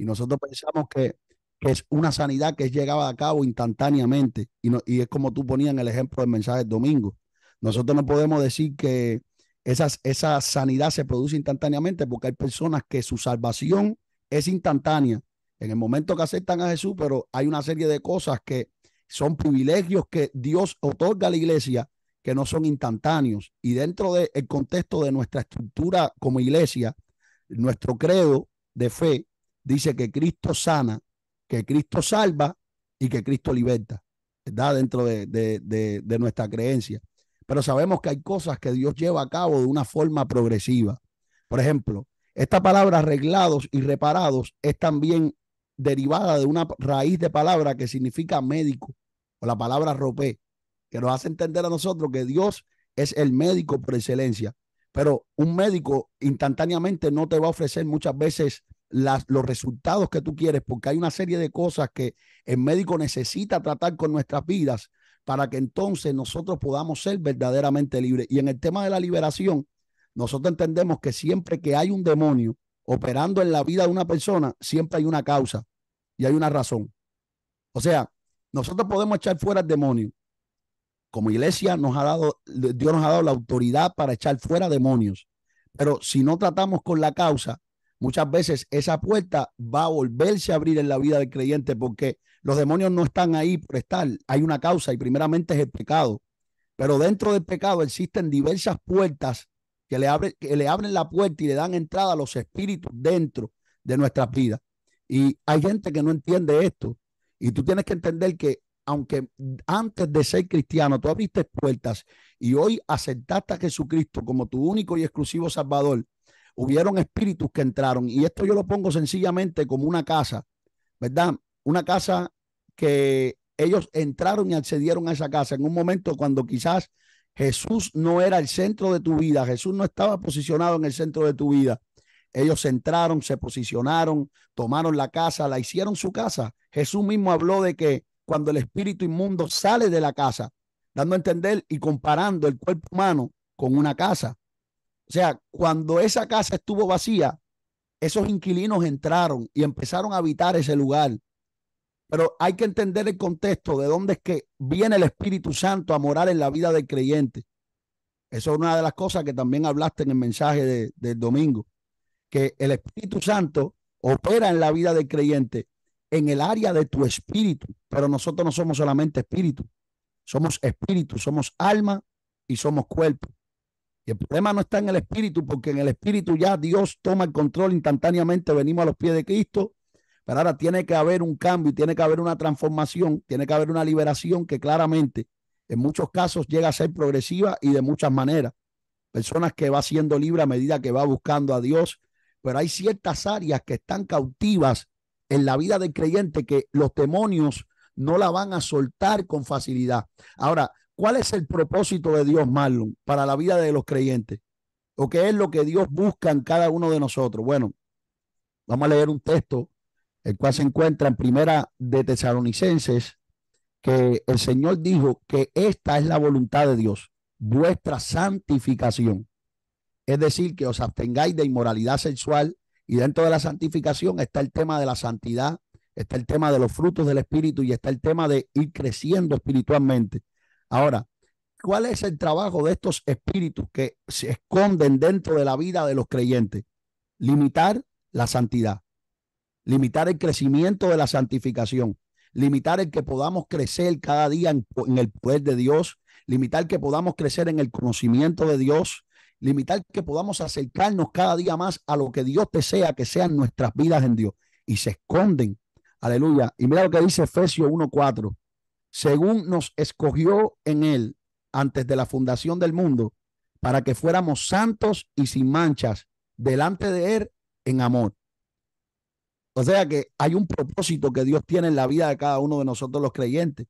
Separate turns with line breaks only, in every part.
Y nosotros pensamos que es una sanidad que es llevada a cabo instantáneamente. Y es como tú ponías en el ejemplo del mensaje del domingo. Nosotros no podemos decir que esa sanidad se produce instantáneamente porque hay personas que su salvación es instantánea en el momento que aceptan a Jesús, pero hay una serie de cosas que son privilegios que Dios otorga a la iglesia que no son instantáneos. Y dentro del contexto de nuestra estructura como iglesia, nuestro credo de fe dice que Cristo sana, que Cristo salva y que Cristo liberta, ¿verdad? Dentro de nuestra creencia. Pero sabemos que hay cosas que Dios lleva a cabo de una forma progresiva. Por ejemplo, esta palabra arreglados y reparados es también derivada de una raíz de palabra que significa médico, o la palabra ropé, que nos hace entender a nosotros que Dios es el médico por excelencia. Pero un médico instantáneamente no te va a ofrecer muchas veces los resultados que tú quieres, porque hay una serie de cosas que el médico necesita tratar con nuestras vidas para que entonces nosotros podamos ser verdaderamente libres. Y en el tema de la liberación, nosotros entendemos que siempre que hay un demonio operando en la vida de una persona, siempre hay una causa y hay una razón. O sea, nosotros podemos echar fuera el demonio. Como iglesia Dios nos ha dado la autoridad para echar fuera demonios. Pero si no tratamos con la causa, muchas veces esa puerta va a volverse a abrir en la vida del creyente porque los demonios no están ahí por estar. Hay una causa y primeramente es el pecado. Pero dentro del pecado existen diversas puertas que le abren la puerta y le dan entrada a los espíritus dentro de nuestras vidas. Y hay gente que no entiende esto. Y tú tienes que entender que aunque antes de ser cristiano tú abriste puertas y hoy aceptaste a Jesucristo como tu único y exclusivo Salvador, hubieron espíritus que entraron. Y esto yo lo pongo sencillamente como una casa, ¿verdad? Una casa que ellos entraron y accedieron a esa casa en un momento cuando quizás Jesús no era el centro de tu vida, Jesús no estaba posicionado en el centro de tu vida. Ellos entraron, se posicionaron, tomaron la casa, la hicieron su casa. Jesús mismo habló de que cuando el espíritu inmundo sale de la casa, dando a entender y comparando el cuerpo humano con una casa. O sea, cuando esa casa estuvo vacía, esos inquilinos entraron y empezaron a habitar ese lugar. Pero hay que entender el contexto de dónde es que viene el Espíritu Santo a morar en la vida del creyente. Eso es una de las cosas que también hablaste en el mensaje del domingo, que el Espíritu Santo opera en la vida del creyente en el área de tu espíritu, pero nosotros no somos solamente espíritu, somos alma y somos cuerpo. Y el problema no está en el espíritu, porque en el espíritu ya Dios toma el control instantáneamente, venimos a los pies de Cristo, pero ahora tiene que haber un cambio, tiene que haber una transformación, tiene que haber una liberación que claramente en muchos casos llega a ser progresiva y de muchas maneras. Personas que va siendo libre a medida que va buscando a Dios, pero hay ciertas áreas que están cautivas en la vida del creyente que los demonios no la van a soltar con facilidad. Ahora, ¿cuál es el propósito de Dios, Marlon, para la vida de los creyentes? ¿O qué es lo que Dios busca en cada uno de nosotros? Bueno, vamos a leer un texto, el cual se encuentra en Primera de Tesalonicenses, que el Señor dijo que esta es la voluntad de Dios, vuestra santificación. Es decir, que os abstengáis de inmoralidad sexual, y dentro de la santificación está el tema de la santidad, está el tema de los frutos del Espíritu y está el tema de ir creciendo espiritualmente. Ahora, ¿cuál es el trabajo de estos espíritus que se esconden dentro de la vida de los creyentes? Limitar la santidad, limitar el crecimiento de la santificación, limitar el que podamos crecer cada día en el poder de Dios, limitar que podamos crecer en el conocimiento de Dios, limitar que podamos acercarnos cada día más a lo que Dios desea que sean nuestras vidas en Dios. Y se esconden. Aleluya. Y mira lo que dice Efesios 1:4. Según nos escogió en él antes de la fundación del mundo, para que fuéramos santos y sin manchas delante de él en amor. O sea que hay un propósito que Dios tiene en la vida de cada uno de nosotros los creyentes.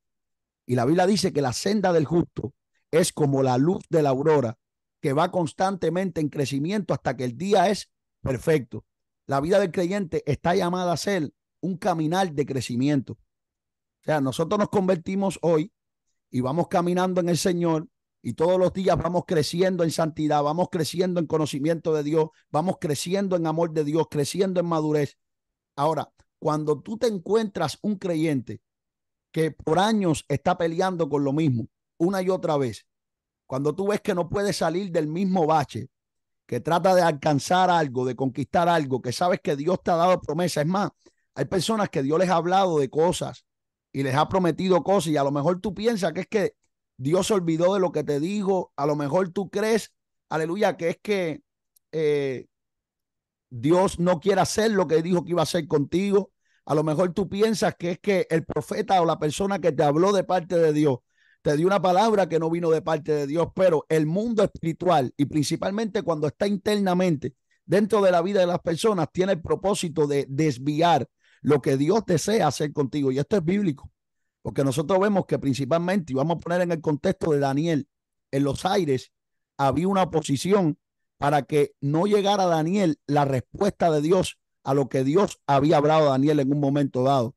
Y la Biblia dice que la senda del justo es como la luz de la aurora, que va constantemente en crecimiento hasta que el día es perfecto. La vida del creyente está llamada a ser un caminar de crecimiento. O sea, nosotros nos convertimos hoy y vamos caminando en el Señor y todos los días vamos creciendo en santidad, vamos creciendo en conocimiento de Dios, vamos creciendo en amor de Dios, creciendo en madurez. Ahora, cuando tú te encuentras un creyente que por años está peleando con lo mismo, una y otra vez, cuando tú ves que no puede salir del mismo bache, que trata de alcanzar algo, de conquistar algo, que sabes que Dios te ha dado promesa. Es más, hay personas que Dios les ha hablado de cosas y les ha prometido cosas y a lo mejor tú piensas que es que Dios se olvidó de lo que te dijo, a lo mejor tú crees, aleluya, que es que eh, Dios no quiere hacer lo que dijo que iba a hacer contigo. A lo mejor tú piensas que es que el profeta o la persona que te habló de parte de Dios te dio una palabra que no vino de parte de Dios, pero el mundo espiritual y principalmente cuando está internamente dentro de la vida de las personas tiene el propósito de desviar lo que Dios desea hacer contigo. Y esto es bíblico, porque nosotros vemos que principalmente, y vamos a poner en el contexto de Daniel, en los aires había una oposición para que no llegara a Daniel la respuesta de Dios a lo que Dios había hablado a Daniel en un momento dado.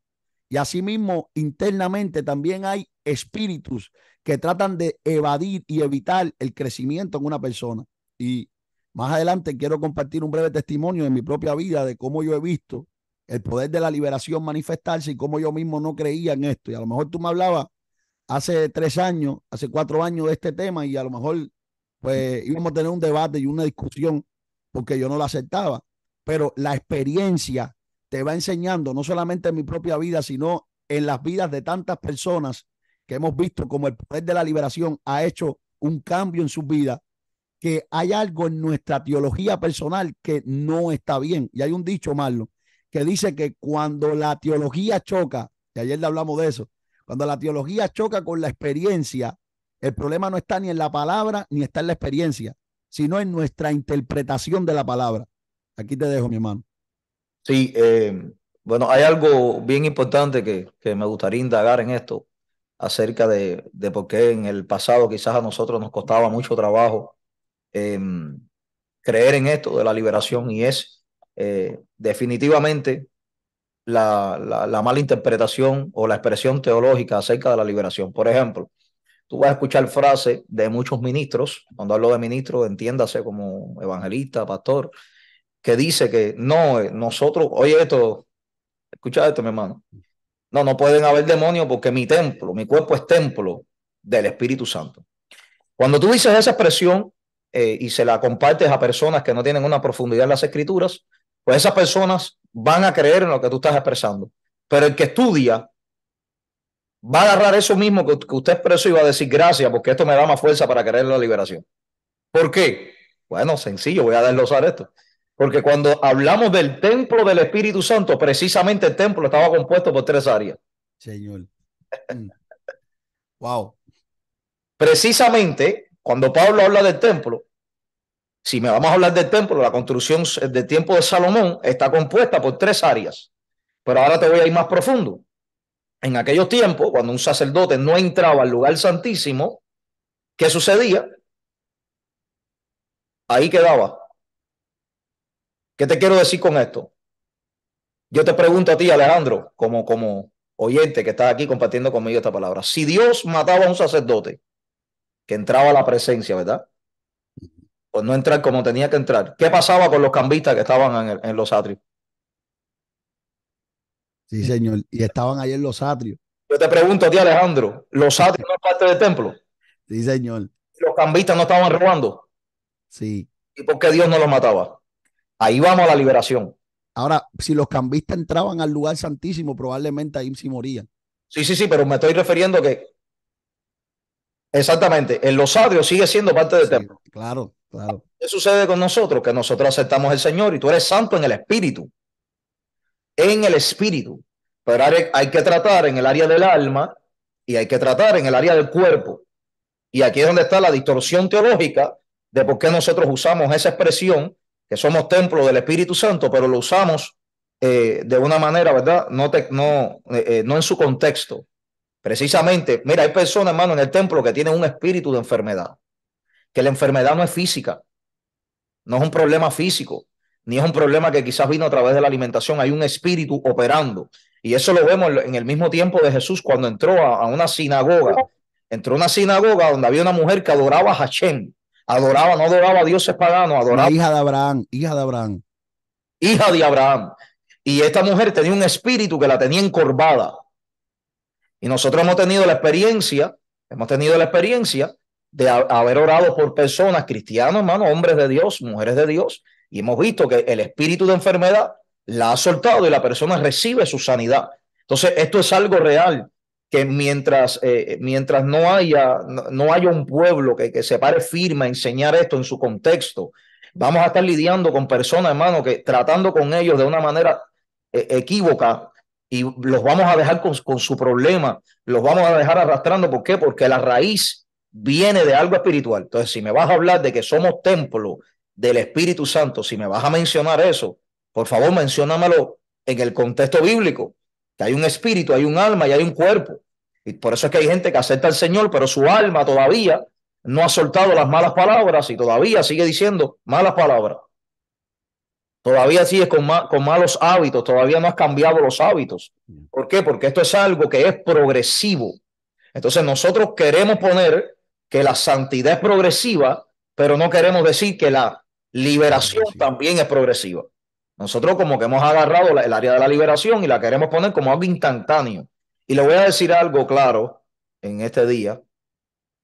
Y asimismo, internamente también hay espíritus que tratan de evadir y evitar el crecimiento en una persona. Y más adelante quiero compartir un breve testimonio de mi propia vida de cómo yo he visto el poder de la liberación manifestarse y cómo yo mismo no creía en esto. Y a lo mejor tú me hablabas hace 3 años, hace 4 años de este tema y a lo mejor pues íbamos a tener un debate y una discusión porque yo no lo aceptaba. Pero la experiencia te va enseñando, no solamente en mi propia vida, sino en las vidas de tantas personas que hemos visto como el poder de la liberación ha hecho un cambio en sus vidas, que hay algo en nuestra teología personal que no está bien. Y hay un dicho, Marlon, que dice que cuando la teología choca, y ayer le hablamos de eso, cuando la teología choca con la experiencia, el problema no está ni en la palabra ni está en la experiencia, sino en nuestra interpretación de la palabra. Aquí te dejo, mi hermano.
Sí, bueno, hay algo bien importante que me gustaría indagar en esto acerca de por qué en el pasado quizás a nosotros nos costaba mucho trabajo creer en esto de la liberación y es definitivamente la mala interpretación o la expresión teológica acerca de la liberación. Por ejemplo, tú vas a escuchar frases de muchos ministros, cuando hablo de ministros, entiéndase como evangelista, pastor, que dice que no, nosotros, oye esto, escucha esto, mi hermano, no, no pueden haber demonios porque mi templo, mi cuerpo es templo del Espíritu Santo. Cuando tú dices esa expresión y se la compartes a personas que no tienen una profundidad en las escrituras, pues esas personas van a creer en lo que tú estás expresando. Pero el que estudia va a agarrar eso mismo que usted expresó y va a decir gracias porque esto me da más fuerza para creer en la liberación. ¿Por qué? Bueno, sencillo, voy a desglosar esto. Porque cuando hablamos del templo del Espíritu Santo, precisamente el templo estaba compuesto por 3 áreas.
Señor. Mm. Wow.
Precisamente cuando Pablo habla del templo, si me vamos a hablar del templo, la construcción del tiempo de Salomón está compuesta por 3 áreas. Pero ahora te voy a ir más profundo. En aquellos tiempos, cuando un sacerdote no entraba al lugar santísimo, ¿qué sucedía? Ahí quedaba. ¿Qué te quiero decir con esto? Yo te pregunto a ti, Alejandro, como oyente que estás aquí compartiendo conmigo esta palabra. Si Dios mataba a un sacerdote que entraba a la presencia, ¿verdad? Pues no entrar como tenía que entrar. ¿Qué pasaba con los cambistas que estaban en los atrios?
Sí, señor. Y estaban ahí en los atrios.
Yo te pregunto a ti, Alejandro, ¿los atrios no es parte del templo?
Sí, señor.
¿Los cambistas no estaban robando?
Sí.
¿Y por qué Dios no los mataba? Ahí vamos a la liberación.
Ahora, si los cambistas entraban al lugar santísimo, probablemente ahí sí morían.
Sí, sí, sí, pero me estoy refiriendo que exactamente, en los atrios sigue siendo parte del
Sí,
templo.
claro, claro.
¿Qué sucede con nosotros? Que nosotros aceptamos al Señor y tú eres santo en el Espíritu. En el Espíritu. Pero hay que tratar en el área del alma y hay que tratar en el área del cuerpo. Y aquí es donde está la distorsión teológica de por qué nosotros usamos esa expresión, que somos templo del Espíritu Santo, pero lo usamos de una manera, ¿verdad? No en su contexto. Precisamente, mira, hay personas, hermano, en el templo que tienen un espíritu de enfermedad, que la enfermedad no es física, no es un problema físico, ni es un problema que quizás vino a través de la alimentación, hay un espíritu operando. Y eso lo vemos en el mismo tiempo de Jesús cuando entró a una sinagoga. Entró a una sinagoga donde había una mujer que adoraba a Hashem, adoraba, no adoraba a dioses paganos,
Una
adoraba
hija de Abraham, hija de Abraham.
hija de Abraham. Y esta mujer tenía un espíritu que la tenía encorvada. Y nosotros hemos tenido la experiencia de haber orado por personas, cristianos, hermano, hombres de Dios, mujeres de Dios, y hemos visto que el espíritu de enfermedad la ha soltado y la persona recibe su sanidad. Entonces, esto es algo real, que mientras no haya un pueblo que se pare firme a enseñar esto en su contexto, vamos a estar lidiando con personas, hermano, que tratando con ellos de una manera equívoca, y los vamos a dejar con su problema, los vamos a dejar arrastrando. ¿Por qué? Porque la raíz viene de algo espiritual. Entonces, si me vas a hablar de que somos templo del Espíritu Santo, si me vas a mencionar eso, por favor, menciónamelo en el contexto bíblico, que hay un espíritu, hay un alma y hay un cuerpo. Y por eso es que hay gente que acepta al Señor, pero su alma todavía no ha soltado las malas palabras y todavía sigue diciendo malas palabras. Todavía sigues con malos hábitos, todavía no has cambiado los hábitos. ¿Por qué? Porque esto es algo que es progresivo. Entonces nosotros queremos poner que la santidad es progresiva, pero no queremos decir que la liberación también es progresiva. Nosotros como que hemos agarrado el área de la liberación y la queremos poner como algo instantáneo. Y le voy a decir algo claro en este día.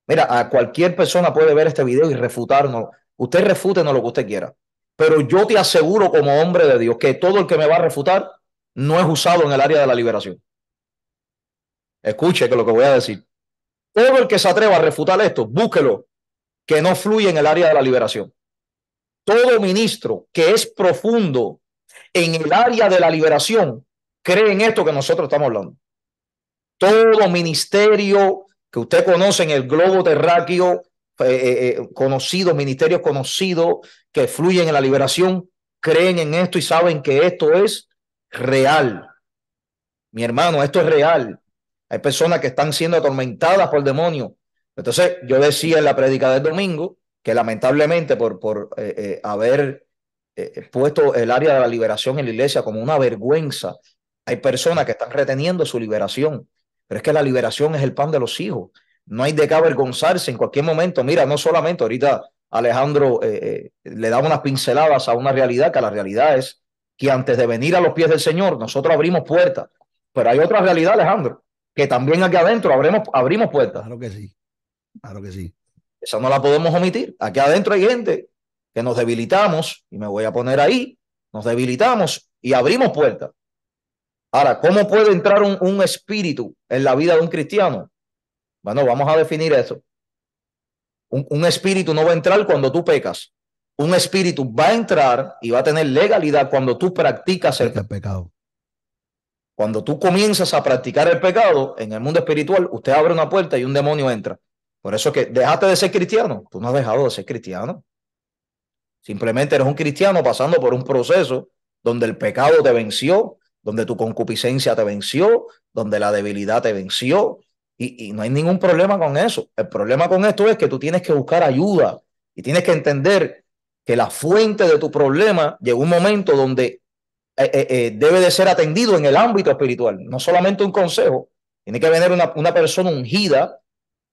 Mira, a cualquier persona puede ver este video y refutarnos. Usted refútenos lo que usted quiera. Pero yo te aseguro como hombre de Dios que todo el que me va a refutar no es usado en el área de la liberación. Escuche que lo que voy a decir. Todo el que se atreva a refutar esto, búsquelo, que no fluye en el área de la liberación. Todo ministro que es profundo en el área de la liberación cree en esto que nosotros estamos hablando. Todo ministerio que usted conoce en el globo terráqueo, conocidos, ministerios conocidos que fluyen en la liberación, creen en esto y saben que esto es real. Mi hermano, esto es real. Hay personas que están siendo atormentadas por demonios. Entonces, yo decía en la prédica del domingo que lamentablemente por haber puesto el área de la liberación en la iglesia como una vergüenza, hay personas que están reteniendo su liberación. Pero es que la liberación es el pan de los hijos. No hay de qué avergonzarse en cualquier momento. Mira, no solamente ahorita Alejandro le daba unas pinceladas a una realidad, que la realidad es que antes de venir a los pies del Señor, nosotros abrimos puertas. Pero hay otra realidad, Alejandro, que también aquí adentro abrimos puertas.
Claro que sí, claro que sí.
Esa no la podemos omitir. Aquí adentro hay gente que nos debilitamos, y me voy a poner ahí, nos debilitamos y abrimos puertas. Ahora, ¿cómo puede entrar un espíritu en la vida de un cristiano? Bueno, vamos a definir eso. Un espíritu no va a entrar cuando tú pecas. Un espíritu va a entrar y va a tener legalidad cuando tú practicas el
pecado.
Cuando tú comienzas a practicar el pecado en el mundo espiritual, usted abre una puerta y un demonio entra. Por eso es que dejaste de ser cristiano. Tú no has dejado de ser cristiano. Simplemente eres un cristiano pasando por un proceso donde el pecado te venció, donde tu concupiscencia te venció, donde la debilidad te venció. Y no hay ningún problema con eso. El problema con esto es que tú tienes que buscar ayuda y tienes que entender que la fuente de tu problema llegó un momento donde debe de ser atendido en el ámbito espiritual. No solamente un consejo. Tiene que venir una persona ungida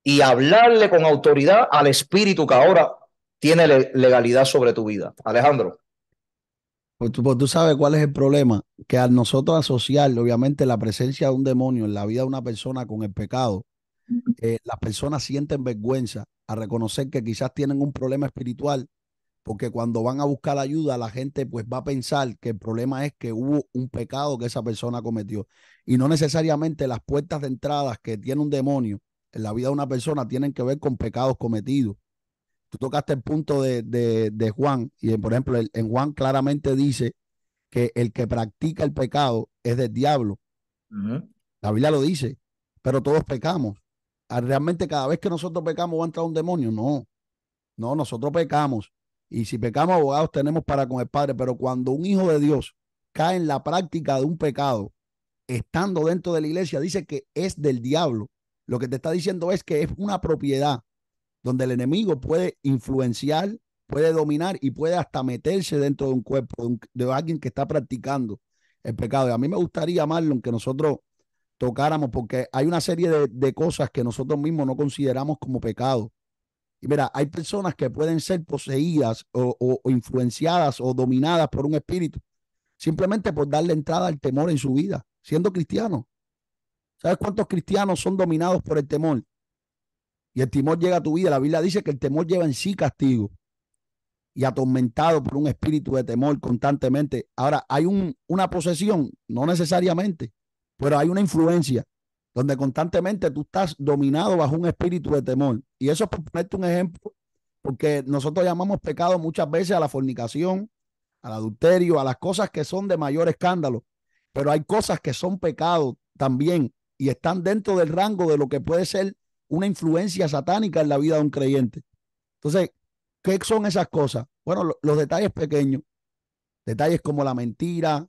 y hablarle con autoridad al espíritu que ahora tiene legalidad sobre tu vida. Alejandro.
Pues tú sabes cuál es el problema, que al nosotros asociar, obviamente, la presencia de un demonio en la vida de una persona con el pecado, las personas sienten vergüenza a reconocer que quizás tienen un problema espiritual, porque cuando van a buscar ayuda, la gente pues va a pensar que el problema es que hubo un pecado que esa persona cometió. Y no necesariamente las puertas de entrada que tiene un demonio en la vida de una persona tienen que ver con pecados cometidos. Tú tocaste el punto de Juan, y por ejemplo, en Juan claramente dice que el que practica el pecado es del diablo. La Biblia lo dice, pero todos pecamos. Realmente cada vez que nosotros pecamos va a entrar un demonio. No, no, nosotros pecamos. Y si pecamos, abogados tenemos para con el Padre. Pero cuando un hijo de Dios cae en la práctica de un pecado, estando dentro de la iglesia, dice que es del diablo. Lo que te está diciendo es que es una propiedad donde el enemigo puede influenciar, puede dominar y puede hasta meterse dentro de un cuerpo, de alguien que está practicando el pecado. Y a mí me gustaría, Marlon, que nosotros tocáramos, porque hay una serie de cosas que nosotros mismos no consideramos como pecado. Y mira, hay personas que pueden ser poseídas o influenciadas o dominadas por un espíritu simplemente por darle entrada al temor en su vida, siendo cristiano. ¿Sabes cuántos cristianos son dominados por el temor? Y el temor llega a tu vida. La Biblia dice que el temor lleva en sí castigo y atormentado por un espíritu de temor constantemente. Ahora, hay una posesión, no necesariamente, pero hay una influencia donde constantemente tú estás dominado bajo un espíritu de temor. Y eso es por ponerte un ejemplo, porque nosotros llamamos pecado muchas veces a la fornicación, al adulterio, a las cosas que son de mayor escándalo, pero hay cosas que son pecados también y están dentro del rango de lo que puede ser una influencia satánica en la vida de un creyente. Entonces, ¿qué son esas cosas? Bueno, los detalles pequeños, detalles como la mentira,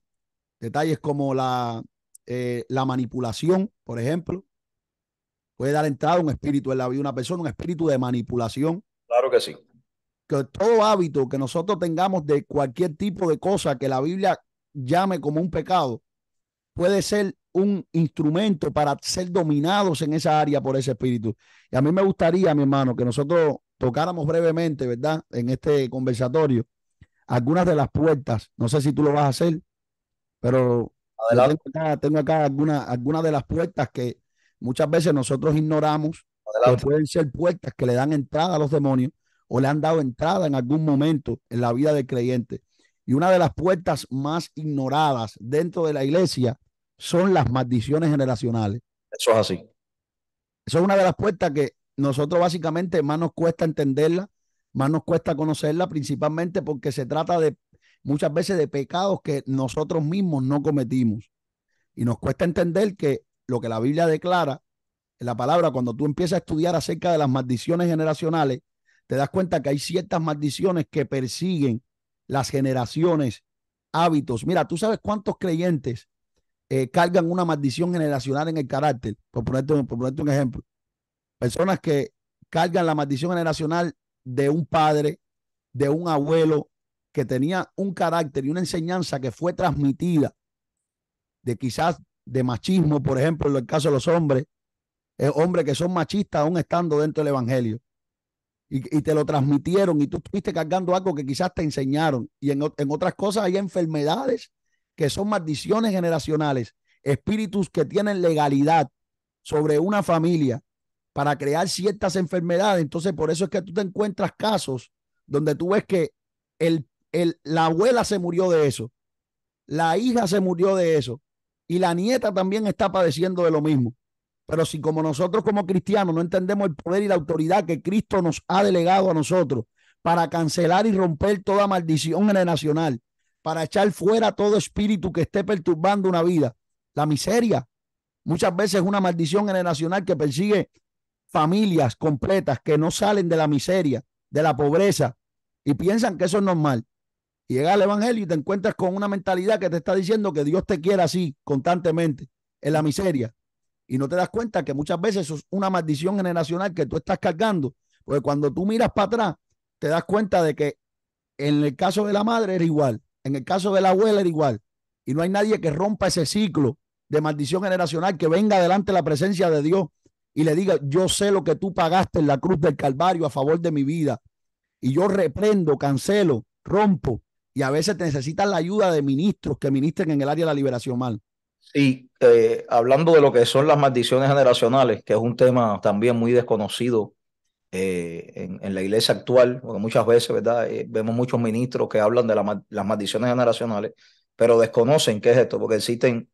detalles como la manipulación, por ejemplo, puede dar entrada a un espíritu en la vida de una persona, un espíritu de manipulación,
Claro que sí.
que todo hábito que nosotros tengamos de cualquier tipo de cosa que la Biblia llame como un pecado, puede ser un instrumento para ser dominados en esa área por ese espíritu. Y a mí me gustaría, mi hermano, que nosotros tocáramos brevemente, ¿verdad? En este conversatorio, algunas de las puertas. No sé si tú lo vas a hacer, pero yo
Adelante,
tengo acá algunas de las puertas que muchas veces nosotros ignoramos, que
adelante.
pueden ser puertas que le dan entrada a los demonios o le han dado entrada en algún momento en la vida del creyente. Y una de las puertas más ignoradas dentro de la iglesia son las maldiciones generacionales.
Eso es así.
Eso es una de las puertas que nosotros básicamente más nos cuesta entenderla, más nos cuesta conocerla, principalmente porque se trata de muchas veces de pecados que nosotros mismos no cometimos. Y nos cuesta entender que lo que la Biblia declara en la palabra, cuando tú empiezas a estudiar acerca de las maldiciones generacionales, te das cuenta que hay ciertas maldiciones que persiguen las generaciones, hábitos. Mira, tú sabes cuántos creyentes cargan una maldición generacional en el carácter, por ponerte un ejemplo. Personas que cargan la maldición generacional de un padre, de un abuelo que tenía un carácter y una enseñanza que fue transmitida de quizás de machismo, por ejemplo, en el caso de los hombres, hombres que son machistas aún estando dentro del evangelio y te lo transmitieron y tú estuviste cargando algo que quizás te enseñaron y en otras cosas hay enfermedades que son maldiciones generacionales, espíritus que tienen legalidad sobre una familia para crear ciertas enfermedades. Entonces, por eso es que tú te encuentras casos donde tú ves que la abuela se murió de eso, la hija se murió de eso y la nieta también está padeciendo de lo mismo. Pero si como nosotros como cristianos no entendemos el poder y la autoridad que Cristo nos ha delegado a nosotros para cancelar y romper toda maldición generacional, para echar fuera todo espíritu que esté perturbando una vida, la miseria muchas veces es una maldición generacional que persigue familias completas que no salen de la miseria, de la pobreza y piensan que eso es normal. Y llega al evangelio y te encuentras con una mentalidad que te está diciendo que Dios te quiere así constantemente, en la miseria. Y no te das cuenta que muchas veces eso es una maldición generacional que tú estás cargando. Porque cuando tú miras para atrás, te das cuenta de que en el caso de la madre era igual, en el caso de la abuela era igual. Y no hay nadie que rompa ese ciclo de maldición generacional, que venga delante de la presencia de Dios y le diga, yo sé lo que tú pagaste en la cruz del Calvario a favor de mi vida. Y yo reprendo, cancelo, rompo. Y a veces necesitan la ayuda de ministros que ministren en el área de la liberación mal.
Sí, hablando de lo que son las maldiciones generacionales, que es un tema también muy desconocido en la iglesia actual, porque muchas veces, ¿verdad? Vemos muchos ministros que hablan de las maldiciones generacionales, pero desconocen qué es esto, porque existen,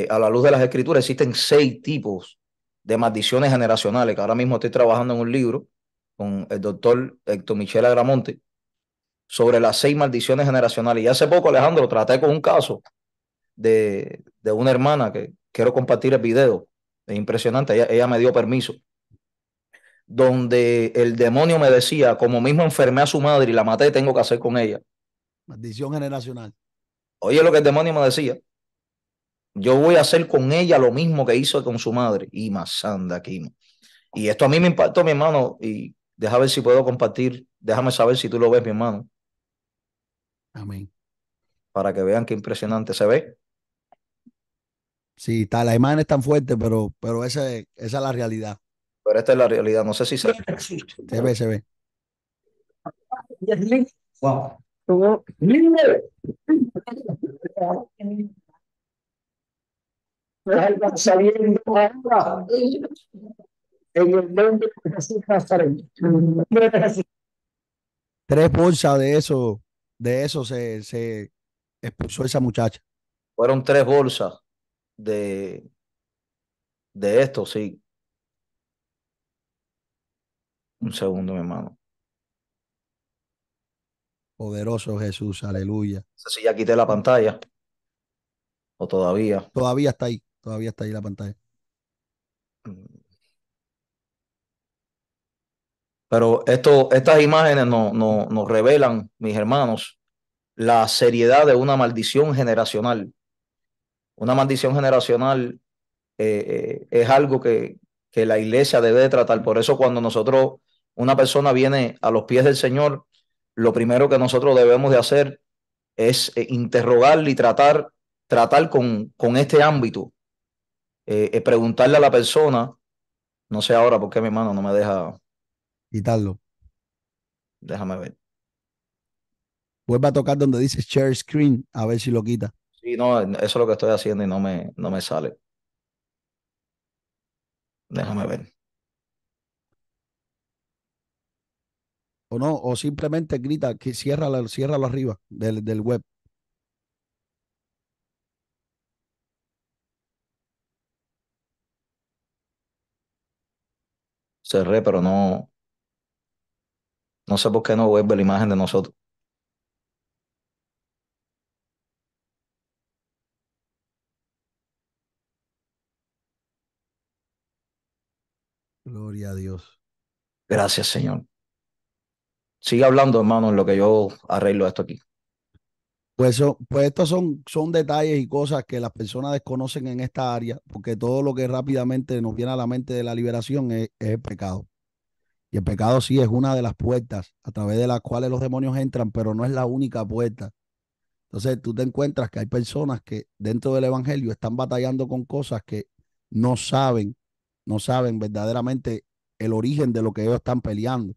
a la luz de las escrituras, existen 6 tipos de maldiciones generacionales, que ahora mismo estoy trabajando en un libro con el doctor Héctor Michel Agramonte sobre las 6 maldiciones generacionales. Y hace poco, Alejandro, traté con un caso de una hermana que quiero compartir el video. Es impresionante, ella me dio permiso, donde el demonio me decía, como mismo enfermé a su madre y la maté, tengo que hacer con ella.
Maldición generacional.
Oye, lo que el demonio me decía, yo voy a hacer con ella lo mismo que hizo con su madre. Y más anda aquí. Y esto a mí me impactó, mi hermano, y deja ver si puedo compartir, déjame saber si tú lo ves, mi hermano,
Amén.
para que vean qué impresionante se ve.
Sí, está, la imagen es tan fuerte, pero esa es la realidad.
Pero esta es la realidad, no sé si se...
Se ve, se ve.
Wow.
Saliendo ahora en el nombre de Jesús Nazareno.
3 bolsas de eso se expulsó esa muchacha.
Fueron 3 bolsas de, de esto, sí. Un segundo, mi hermano.
Poderoso Jesús, aleluya.
No sé si ya quité la pantalla o todavía.
Todavía está ahí la pantalla.
Pero estas imágenes nos revelan, mis hermanos, la seriedad de una maldición generacional. Una maldición generacional es algo que la iglesia debe de tratar. Por eso cuando una persona viene a los pies del Señor, lo primero que nosotros debemos de hacer es interrogarle y tratar con este ámbito. Preguntarle a la persona, no sé ahora por qué mi hermano no me deja,
Quitarlo.
déjame ver.
Vuelve a tocar donde dice share screen, a ver si lo quita.
Sí, no, eso es lo que estoy haciendo y no me sale. Déjame ver.
O no, o simplemente grita que ciérralo arriba del web.
Cerré, pero no sé por qué no vuelve la imagen de nosotros.
Gloria a Dios.
Gracias, Señor. Sigue hablando, hermano, en lo que yo arreglo esto aquí.
Pues estos son detalles y cosas que las personas desconocen en esta área, porque todo lo que rápidamente nos viene a la mente de la liberación es el pecado. Y el pecado sí es una de las puertas a través de las cuales los demonios entran, pero no es la única puerta. Entonces tú te encuentras que hay personas que dentro del evangelio están batallando con cosas que no saben, no saben verdaderamente el origen de lo que ellos están peleando.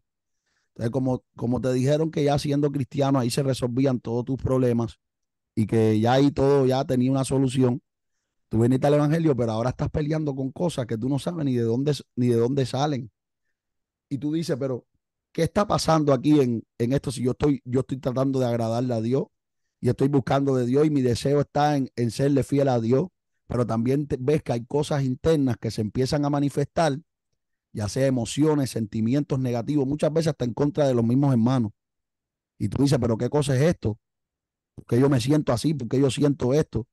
Entonces, como te dijeron que ya siendo cristiano ahí se resolvían todos tus problemas y que ya ahí todo ya tenía una solución, tú viniste al evangelio, pero ahora estás peleando con cosas que tú no sabes ni de dónde salen. Y tú dices, pero ¿qué está pasando aquí en esto si yo estoy tratando de agradarle a Dios y estoy buscando de Dios y mi deseo está en serle fiel a Dios? Pero también ves que hay cosas internas que se empiezan a manifestar, ya sea emociones, sentimientos negativos, muchas veces hasta en contra de los mismos hermanos. Y tú dices, pero ¿qué cosa es esto? ¿Por qué yo me siento así? ¿Por qué yo siento esto?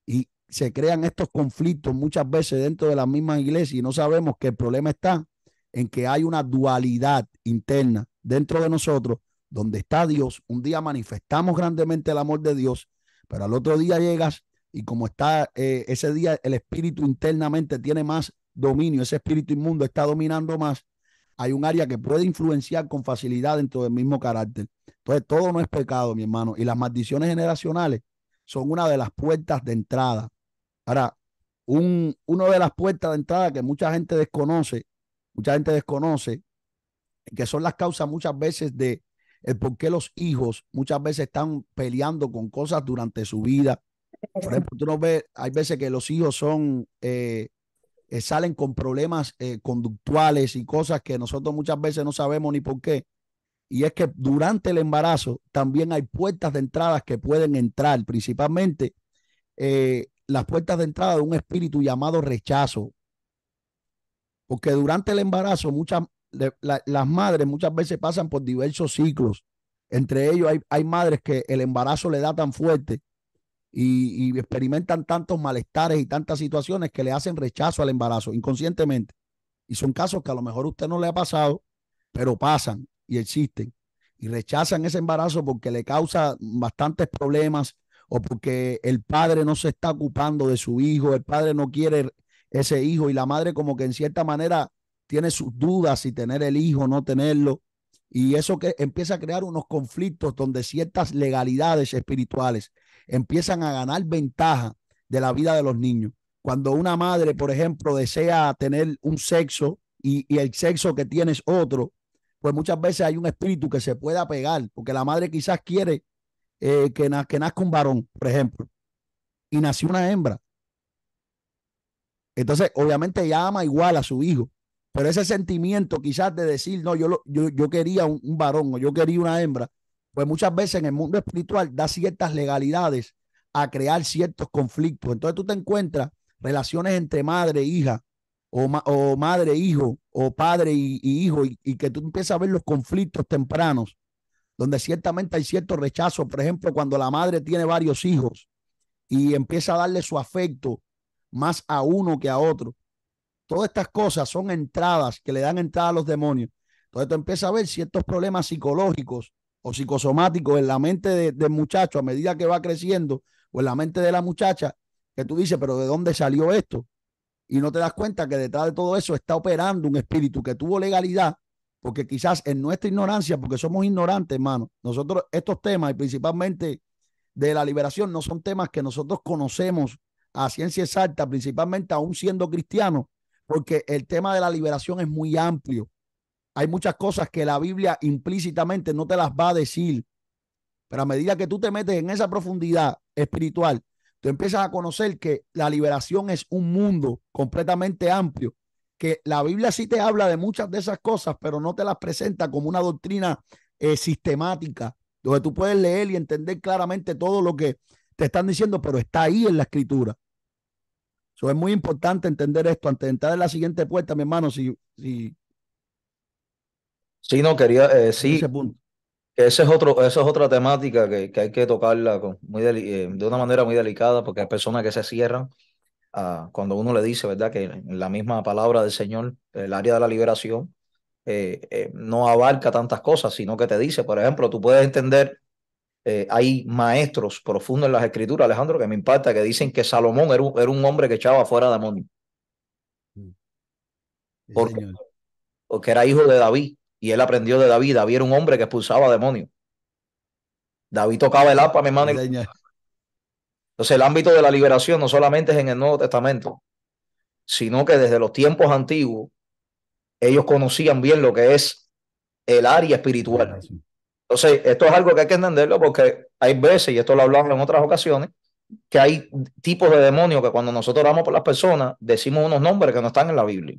Y se crean estos conflictos muchas veces dentro de la misma iglesia y no sabemos que el problema está en que hay una dualidad interna dentro de nosotros, donde está Dios. Un día manifestamos grandemente el amor de Dios, pero al otro día llegas y como está ese día el espíritu internamente tiene más dominio, ese espíritu inmundo está dominando más, hay un área que puede influenciar con facilidad dentro del mismo carácter. Entonces, todo no es pecado, mi hermano. Y las maldiciones generacionales son una de las puertas de entrada. Ahora, una de las puertas de entrada que mucha gente desconoce, que son las causas muchas veces de el por qué los hijos muchas veces están peleando con cosas durante su vida. Por ejemplo, tú no ves, hay veces que los hijos salen con problemas conductuales y cosas que nosotros muchas veces no sabemos ni por qué. Y es que durante el embarazo también hay puertas de entrada que pueden entrar, principalmente las puertas de entrada de un espíritu llamado rechazo, porque durante el embarazo las madres muchas veces pasan por diversos ciclos. Entre ellos hay madres que el embarazo le da tan fuerte y experimentan tantos malestares y tantas situaciones que le hacen rechazo al embarazo inconscientemente. Y son casos que a lo mejor a usted no le ha pasado, pero pasan y existen. Y rechazan ese embarazo porque le causa bastantes problemas o porque el padre no se está ocupando de su hijo, el padre no quiere ese hijo y la madre como que en cierta manera tiene sus dudas si tener el hijo o no tenerlo. Y eso que empieza a crear unos conflictos donde ciertas legalidades espirituales empiezan a ganar ventaja de la vida de los niños. Cuando una madre, por ejemplo, desea tener un sexo y el sexo que tiene es otro, pues muchas veces hay un espíritu que se puede apegar, porque la madre quizás quiere que nazca un varón, por ejemplo, y nació una hembra. Entonces, obviamente ella ama igual a su hijo, pero ese sentimiento quizás de decir, no, yo quería un varón o yo quería una hembra, pues muchas veces en el mundo espiritual da ciertas legalidades a crear ciertos conflictos. Entonces tú te encuentras relaciones entre madre e hija, o madre e hijo, o padre y hijo, y que tú empiezas a ver los conflictos tempranos, donde ciertamente hay cierto rechazo. Por ejemplo, cuando la madre tiene varios hijos y empieza a darle su afecto más a uno que a otro. Todas estas cosas son entradas que le dan entrada a los demonios. Entonces tú empiezas a ver ciertos problemas psicológicos o psicosomáticos en la mente del muchacho a medida que va creciendo, o en la mente de la muchacha, que tú dices, pero ¿de dónde salió esto? Y no te das cuenta que detrás de todo eso está operando un espíritu que tuvo legalidad, porque quizás en nuestra ignorancia, porque somos ignorantes, hermano, nosotros estos temas, y principalmente de la liberación, no son temas que nosotros conocemos a ciencia exacta, principalmente aún siendo cristianos, porque el tema de la liberación es muy amplio. Hay muchas cosas que la Biblia implícitamente no te las va a decir, pero a medida que tú te metes en esa profundidad espiritual, tú empiezas a conocer que la liberación es un mundo completamente amplio, que la Biblia sí te habla de muchas de esas cosas, pero no te las presenta como una doctrina sistemática, donde tú puedes leer y entender claramente todo lo que te están diciendo, pero está ahí en la escritura. Eso es muy importante entender esto antes de entrar en la siguiente puerta, mi hermano, si
Sí, no, quería,
en ese
sí,
punto.
esa es otra temática que hay que tocarla de una manera muy delicada, porque hay personas que se cierran cuando uno le dice, ¿verdad?, que en la misma palabra del Señor, el área de la liberación, no abarca tantas cosas, sino que te dice, por ejemplo, tú puedes entender, hay maestros profundos en las escrituras, Alejandro, que me impacta, que dicen que Salomón era un hombre que echaba fuera demonios,
Sí,
porque,
señor.
porque era hijo de David, y él aprendió de David. David era un hombre que expulsaba demonios. David tocaba el arpa, mi
Sí,
hermano.
señor.
Entonces, el ámbito de la liberación no solamente es en el Nuevo Testamento, sino que desde los tiempos antiguos ellos conocían bien lo que es el área
La
espiritual.
liberación.
Entonces, esto es algo que hay que entenderlo, porque hay veces, y esto lo hablamos en otras ocasiones, que hay tipos de demonios que cuando nosotros oramos por las personas decimos unos nombres que no están en la Biblia.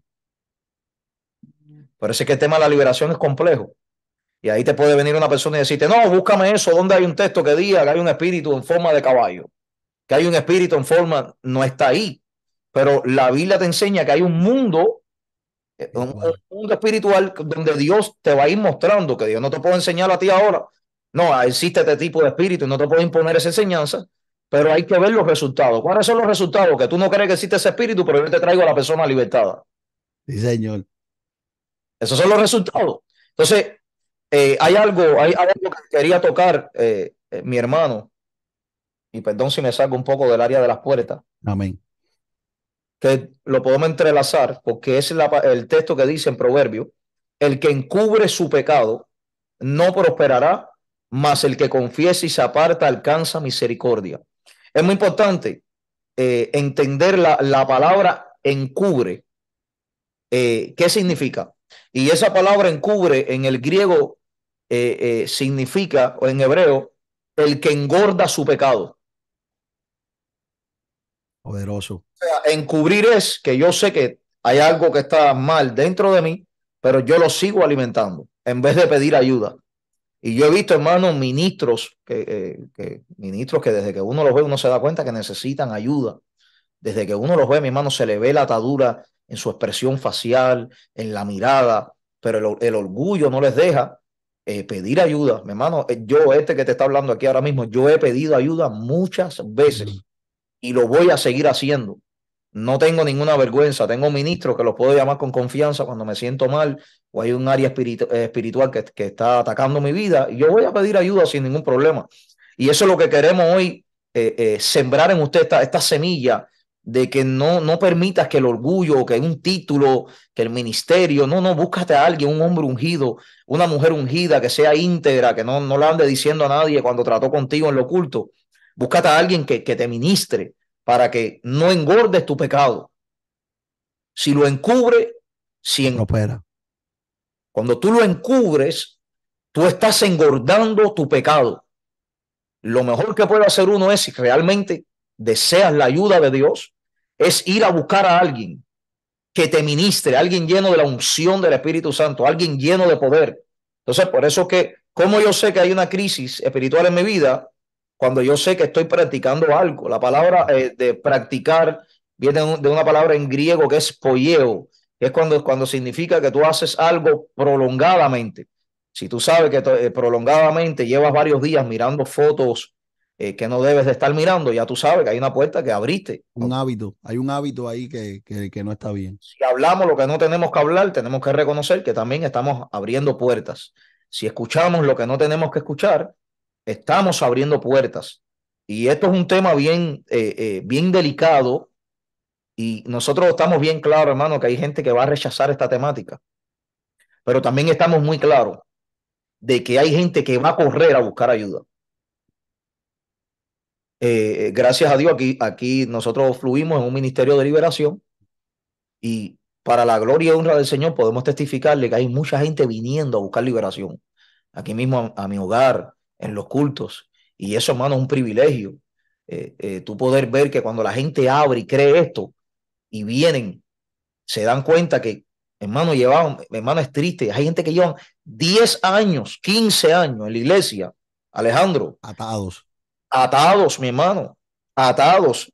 Por eso es que el tema de la liberación es complejo. Y ahí te puede venir una persona y decirte, no, búscame eso, donde hay un texto que diga que hay un espíritu en forma de caballo, que hay un espíritu en forma, no está ahí. Pero la Biblia te enseña que hay un mundo,
Espiritual.
un mundo espiritual donde Dios te va a ir mostrando, que Dios no te puede enseñar a ti ahora. No, existe este tipo de espíritu y no te puede imponer esa enseñanza, pero hay que ver los resultados. ¿Cuáles son los resultados? Que tú no crees que existe ese espíritu, pero yo te traigo a la persona libertada.
Sí, señor.
Esos son los resultados. Entonces, hay algo que quería tocar, mi hermano, y perdón si me salgo un poco del área de las puertas,
Amén.
que lo podemos entrelazar, porque es el texto que dice en Proverbio, el que encubre su pecado no prosperará, mas el que confiesa y se aparta alcanza misericordia. Es muy importante entender la palabra encubre. ¿Qué significa? Y esa palabra encubre en el griego significa, o en hebreo, el que engorda su pecado.
Poderoso.
Encubrir es que yo sé que hay algo que está mal dentro de mí, pero yo lo sigo alimentando en vez de pedir ayuda. Y yo he visto, hermanos, ministros que desde que uno los ve, uno se da cuenta que necesitan ayuda. Desde que uno los ve, mi hermano, se le ve la atadura en su expresión facial, en la mirada, pero el orgullo no les deja pedir ayuda. Mi hermano, yo, que te está hablando aquí ahora mismo, yo he pedido ayuda muchas veces y lo voy a seguir haciendo. No tengo ninguna vergüenza. Tengo ministros que los puedo llamar con confianza cuando me siento mal o hay un área espiritual que está atacando mi vida. Y yo voy a pedir ayuda sin ningún problema. Y eso es lo que queremos hoy, sembrar en usted esta semilla de que no permitas que el orgullo, que un título, que el ministerio, no, búscate a alguien, un hombre ungido, una mujer ungida, que sea íntegra, que no le ande diciendo a nadie cuando trató contigo en lo oculto. Búscate a alguien que te ministre para que no engordes tu pecado. Si lo encubre,
No prospera.
cuando tú lo encubres, tú estás engordando tu pecado. Lo mejor que puede hacer uno es, si realmente deseas la ayuda de Dios, es ir a buscar a alguien que te ministre, alguien lleno de la unción del Espíritu Santo, alguien lleno de poder. Entonces, por eso que, como yo sé que hay una crisis espiritual en mi vida, cuando yo sé que estoy practicando algo. La palabra de practicar viene de una palabra en griego que es poieo, que es cuando significa que tú haces algo prolongadamente. Si tú sabes que prolongadamente llevas varios días mirando fotos que no debes de estar mirando, ya tú sabes que hay una puerta que abriste.
Un hábito, hay un hábito ahí que no está bien.
Si hablamos lo que no tenemos que hablar, tenemos que reconocer que también estamos abriendo puertas. Si escuchamos lo que no tenemos que escuchar, estamos abriendo puertas. Y esto es un tema bien delicado, y nosotros estamos bien claros, hermano, que hay gente que va a rechazar esta temática, pero también estamos muy claros de que hay gente que va a correr a buscar ayuda. Gracias a Dios, aquí nosotros fluimos en un ministerio de liberación, y para la gloria y honra del Señor podemos testificarle que hay mucha gente viniendo a buscar liberación. Aquí mismo a mi hogar, en los cultos. Y eso, hermano, es un privilegio. Tú poder ver que cuando la gente abre y cree esto y vienen, se dan cuenta que, hermano, es triste. Hay gente que llevan 10 años, 15 años en la iglesia, Alejandro,
Atados.
atados, mi hermano, atados.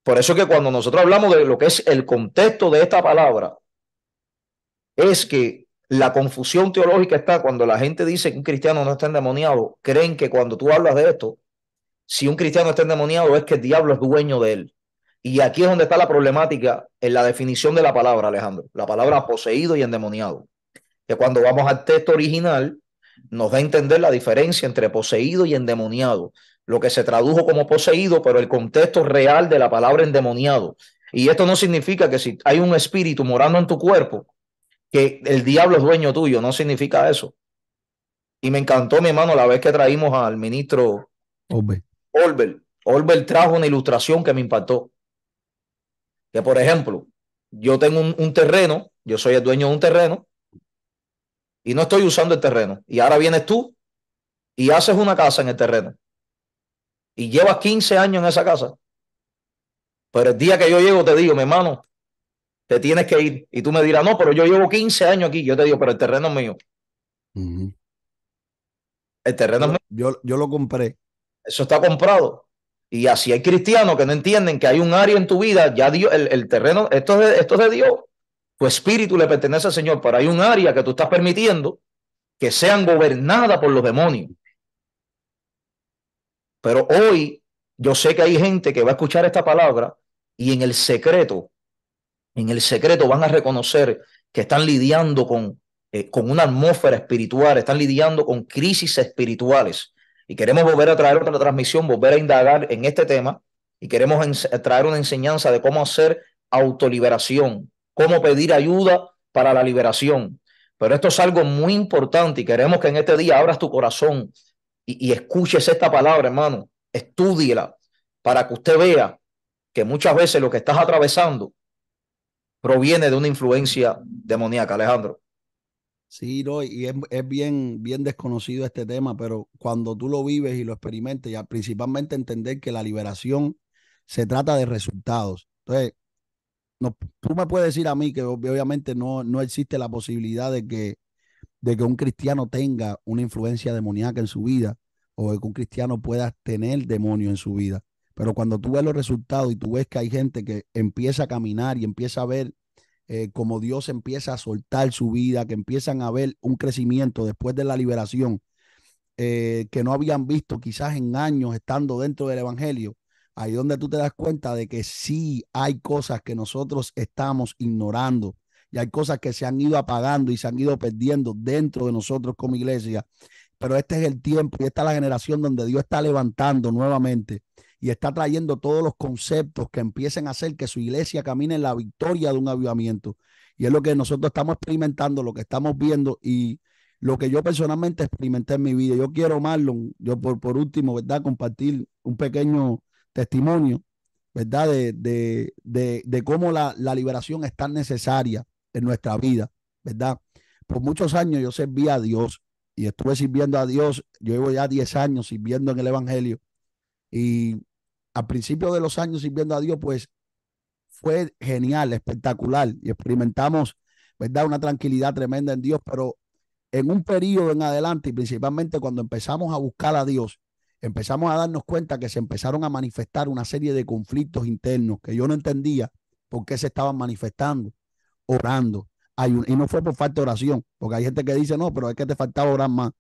Por eso que cuando nosotros hablamos de lo que es el contexto de esta palabra, es que la confusión teológica está cuando la gente dice que un cristiano no está endemoniado. Creen que cuando tú hablas de esto, si un cristiano está endemoniado es que el diablo es dueño de él. Y aquí es donde está la problemática en la definición de la palabra, Alejandro. La palabra poseído y endemoniado. Que cuando vamos al texto original, nos da a entender la diferencia entre poseído y endemoniado. Lo que se tradujo como poseído, pero el contexto real de la palabra endemoniado. Y esto no significa que si hay un espíritu morando en tu cuerpo, que el diablo es dueño tuyo, no significa eso. Y me encantó, mi hermano, la vez que traímos al ministro
Obve.
Olbert. Olbert trajo una ilustración que me impactó. Que, por ejemplo, yo tengo un terreno, yo soy el dueño de un terreno y no estoy usando el terreno. Y ahora vienes tú y haces una casa en el terreno y llevas 15 años en esa casa. Pero el día que yo llego te digo, mi hermano, te tienes que ir. Y tú me dirás, no, pero yo llevo 15 años aquí. Yo te digo, pero el terreno es mío. El terreno es mío.
Yo lo compré.
Eso está comprado. Y así hay cristianos que no entienden que hay un área en tu vida, ya Dios, el terreno, esto es de Dios. Tu espíritu le pertenece al Señor, pero hay un área que tú estás permitiendo que sean gobernadas por los demonios. Pero hoy yo sé que hay gente que va a escuchar esta palabra y en el secreto van a reconocer que están lidiando con una atmósfera espiritual, están lidiando con crisis espirituales. Y queremos volver a traer otra transmisión, volver a indagar en este tema, y queremos traer una enseñanza de cómo hacer autoliberación, cómo pedir ayuda para la liberación. Pero esto es algo muy importante y queremos que en este día abras tu corazón y escuches esta palabra, hermano. Estúdiela para que usted vea que muchas veces lo que estás atravesando proviene de una influencia demoníaca, Alejandro.
Sí, no, y es bien desconocido este tema, pero cuando tú lo vives y lo experimentas, ya principalmente entender que la liberación se trata de resultados. Entonces, no, tú me puedes decir a mí que obviamente no existe la posibilidad de que un cristiano tenga una influencia demoníaca en su vida o de que un cristiano pueda tener demonio en su vida. Pero cuando tú ves los resultados y tú ves que hay gente que empieza a caminar y empieza a ver como Dios empieza a soltar su vida, que empiezan a ver un crecimiento después de la liberación que no habían visto quizás en años estando dentro del evangelio, ahí donde tú te das cuenta de que sí hay cosas que nosotros estamos ignorando y hay cosas que se han ido apagando y se han ido perdiendo dentro de nosotros como iglesia. Pero este es el tiempo y esta es la generación donde Dios está levantando nuevamente y está trayendo todos los conceptos que empiecen a hacer que su iglesia camine en la victoria de un avivamiento. Y es lo que nosotros estamos experimentando, lo que estamos viendo y lo que yo personalmente experimenté en mi vida. Yo quiero, Marlon, yo por último, ¿verdad? Compartir un pequeño testimonio, ¿verdad? De cómo la liberación es tan necesaria en nuestra vida, ¿verdad? Por muchos años yo serví a Dios y estuve sirviendo a Dios. Yo llevo ya 10 años sirviendo en el Evangelio, y al principio de los años sirviendo a Dios, pues fue genial, espectacular, y experimentamos, ¿verdad?, una tranquilidad tremenda en Dios, pero en un periodo en adelante, y principalmente cuando empezamos a buscar a Dios, empezamos a darnos cuenta que se empezaron a manifestar una serie de conflictos internos que yo no entendía por qué se estaban manifestando. Orando, y no fue por falta de oración, porque hay gente que dice, no, pero es que te faltaba orar más,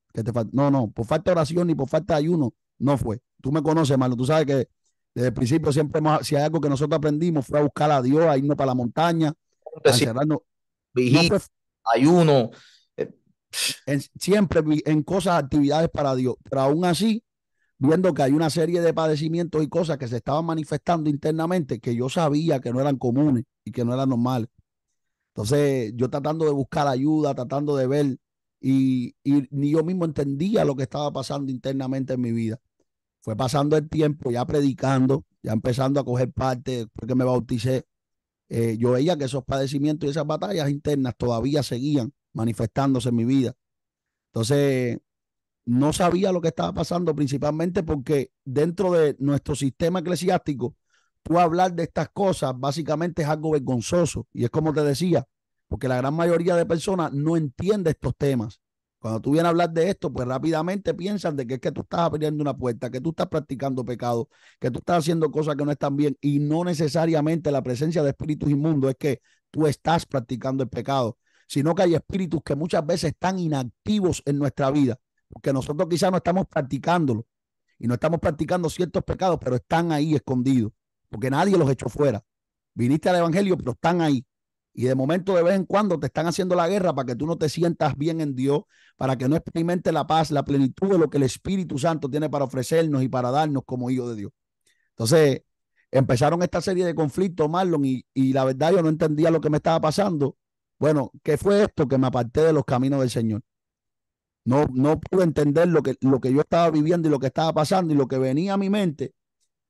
no, no, por falta de oración ni por falta de ayuno, no fue. Tú me conoces, Marlon, tú sabes que desde el principio siempre si hay algo que nosotros aprendimos fue a buscar a Dios, a irnos para la montaña, a encerrarnos. No
Vigilia,
fue
ayuno. eh,
siempre en cosas, actividades para Dios, pero aún así, viendo que hay una serie de padecimientos y cosas que se estaban manifestando internamente que yo sabía que no eran comunes y que no eran normales. Entonces, yo tratando de buscar ayuda, tratando de ver, y ni yo mismo entendía lo que estaba pasando internamente en mi vida. Fue pasando el tiempo, ya predicando, ya empezando a coger parte, porque me bauticé. Yo veía que esos padecimientos y esas batallas internas todavía seguían manifestándose en mi vida. Entonces, no sabía lo que estaba pasando, principalmente porque dentro de nuestro sistema eclesiástico, tú hablar de estas cosas básicamente es algo vergonzoso. Y es como te decía, porque la gran mayoría de personas no entiende estos temas. Cuando tú vienes a hablar de esto, pues rápidamente piensan de que es que tú estás abriendo una puerta, que tú estás practicando pecado, que tú estás haciendo cosas que no están bien, y no necesariamente la presencia de espíritus inmundos es que tú estás practicando el pecado, sino que hay espíritus que muchas veces están inactivos en nuestra vida, porque nosotros quizás no estamos practicándolo y no estamos practicando ciertos pecados, pero están ahí escondidos, porque nadie los echó fuera. Viniste al evangelio, pero están ahí. Y de momento, de vez en cuando, te están haciendo la guerra para que tú no te sientas bien en Dios, para que no experimente la paz, la plenitud de lo que el Espíritu Santo tiene para ofrecernos y para darnos como hijos de Dios. Entonces, empezaron esta serie de conflictos, Marlon, y la verdad yo no entendía lo que me estaba pasando. Bueno, ¿qué fue esto? Que me aparté de los caminos del Señor. No pude entender lo que yo estaba viviendo y lo que estaba pasando, y lo que venía a mi mente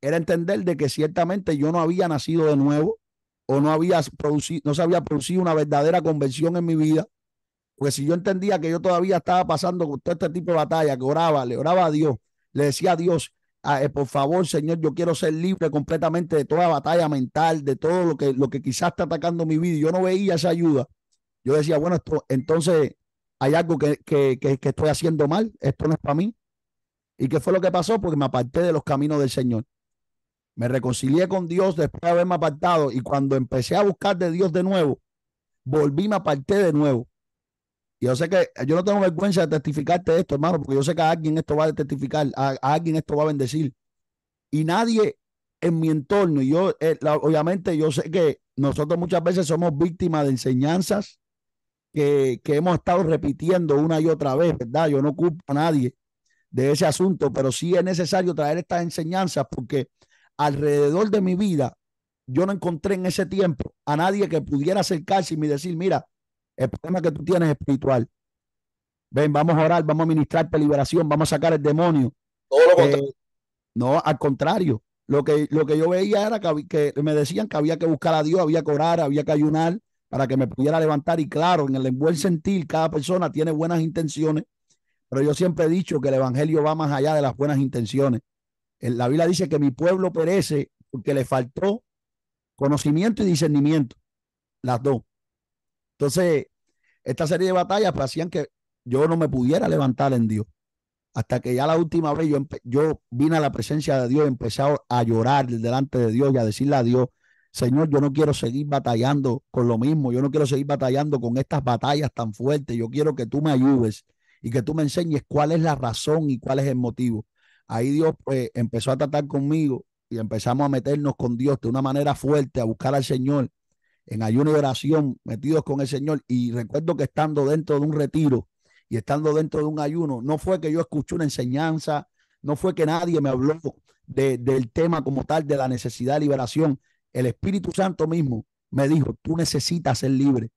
era entender de que ciertamente yo no había nacido de nuevo, o no se había producido una verdadera conversión en mi vida, pues si yo entendía que yo todavía estaba pasando con todo este tipo de batalla, que oraba, le oraba a Dios, le decía a Dios, por favor, Señor, yo quiero ser libre completamente de toda batalla mental, de todo lo que quizás está atacando mi vida, y yo no veía esa ayuda. Yo decía, bueno, entonces hay algo que estoy haciendo mal, esto no es para mí. ¿Y qué fue lo que pasó? Porque me aparté de los caminos del Señor. Me reconcilié con Dios después de haberme apartado, y cuando empecé a buscar de Dios de nuevo, volví, me aparté de nuevo. Y yo sé que yo no tengo vergüenza de testificarte esto, hermano, porque yo sé que a alguien esto va a testificar, a alguien esto va a bendecir. Y nadie en mi entorno, y yo, obviamente, yo sé que nosotros muchas veces somos víctimas de enseñanzas que hemos estado repitiendo una y otra vez, ¿verdad? Yo no culpo a nadie de ese asunto, pero sí es necesario traer estas enseñanzas, porque alrededor de mi vida yo no encontré en ese tiempo a nadie que pudiera acercarse y me decir, mira, el problema que tú tienes es espiritual. Ven, vamos a orar, vamos a ministrarte liberación, vamos a sacar el demonio.
Todo lo
Eh,
contrario.
no, al contrario. Lo que yo veía era que me decían que había que buscar a Dios, había que orar, había que ayunar para que me pudiera levantar. Y claro, en el buen sentir, cada persona tiene buenas intenciones, pero yo siempre he dicho que el evangelio va más allá de las buenas intenciones. La Biblia dice que mi pueblo perece porque le faltó conocimiento y discernimiento, las dos. Entonces, esta serie de batallas pues, hacían que yo no me pudiera levantar en Dios. Hasta que ya la última vez yo vine a la presencia de Dios, empecé a llorar delante de Dios y a decirle a Dios, Señor, yo no quiero seguir batallando con lo mismo, yo no quiero seguir batallando con estas batallas tan fuertes, yo quiero que tú me ayudes y que tú me enseñes cuál es la razón y cuál es el motivo. Ahí Dios pues empezó a tratar conmigo, y empezamos a meternos con Dios de una manera fuerte, a buscar al Señor en ayuno y oración, metidos con el Señor. Y recuerdo que estando dentro de un retiro y estando dentro de un ayuno, no fue que yo escuché una enseñanza, no fue que nadie me habló del tema como tal, de la necesidad de liberación. El Espíritu Santo mismo me dijo, tú necesitas ser libre.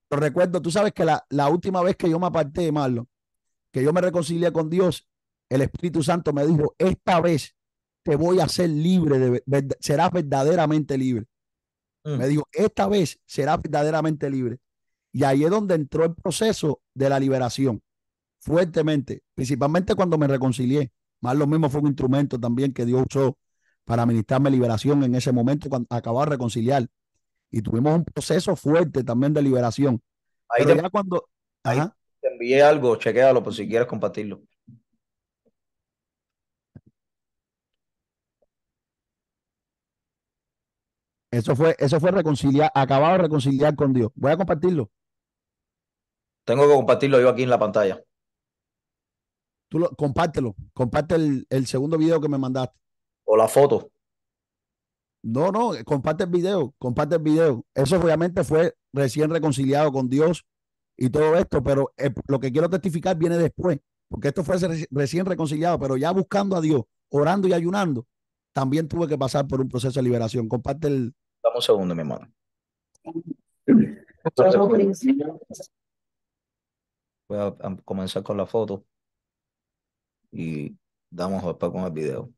Pero recuerdo, tú sabes que la última vez que yo me aparté, Marlon, que yo me reconcilié con Dios, el Espíritu Santo me dijo, esta vez te voy a hacer libre, serás verdaderamente libre. Me dijo, esta vez serás verdaderamente libre. Y ahí es donde entró el proceso de la liberación, fuertemente, principalmente cuando me reconcilié. Más lo mismo fue un instrumento también que Dios usó para ministrarme liberación en ese momento cuando acababa de reconciliar. Y tuvimos un proceso fuerte también de liberación.
Ahí
Pero
te,
ya cuando,
ahí
ajá,
te envié algo, chequéalo por si quieres compartirlo.
eso fue reconciliar, acababa de reconciliar con Dios. Voy a compartirlo.
Tengo que compartirlo yo aquí en la pantalla.
Compártelo, comparte el segundo video que me mandaste.
O la foto.
No, no, comparte el video, comparte el video. Eso obviamente fue recién reconciliado con Dios y todo esto, pero lo que quiero testificar viene después, porque esto fue recién reconciliado, pero ya buscando a Dios, orando y ayunando, también tuve que pasar por un proceso de liberación. Comparte el...
Dame un segundo, mi hermano. Voy a comenzar con la foto y damos después con el video.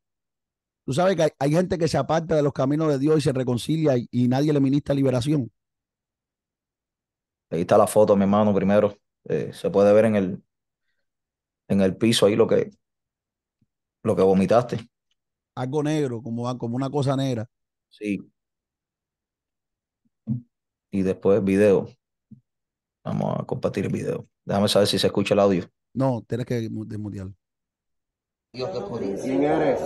Tú sabes que hay gente que se aparta de los caminos de Dios y se reconcilia y nadie le ministra liberación.
Ahí está la foto, mi hermano, primero. Se puede ver en el piso ahí lo que vomitaste.
Algo negro, como una cosa negra.
Sí. Y después video. Vamos a compartir el video. Déjame saber si se escucha el audio.
No, tienes que desmutearlo.
Dios te pone.
¿Quién eres?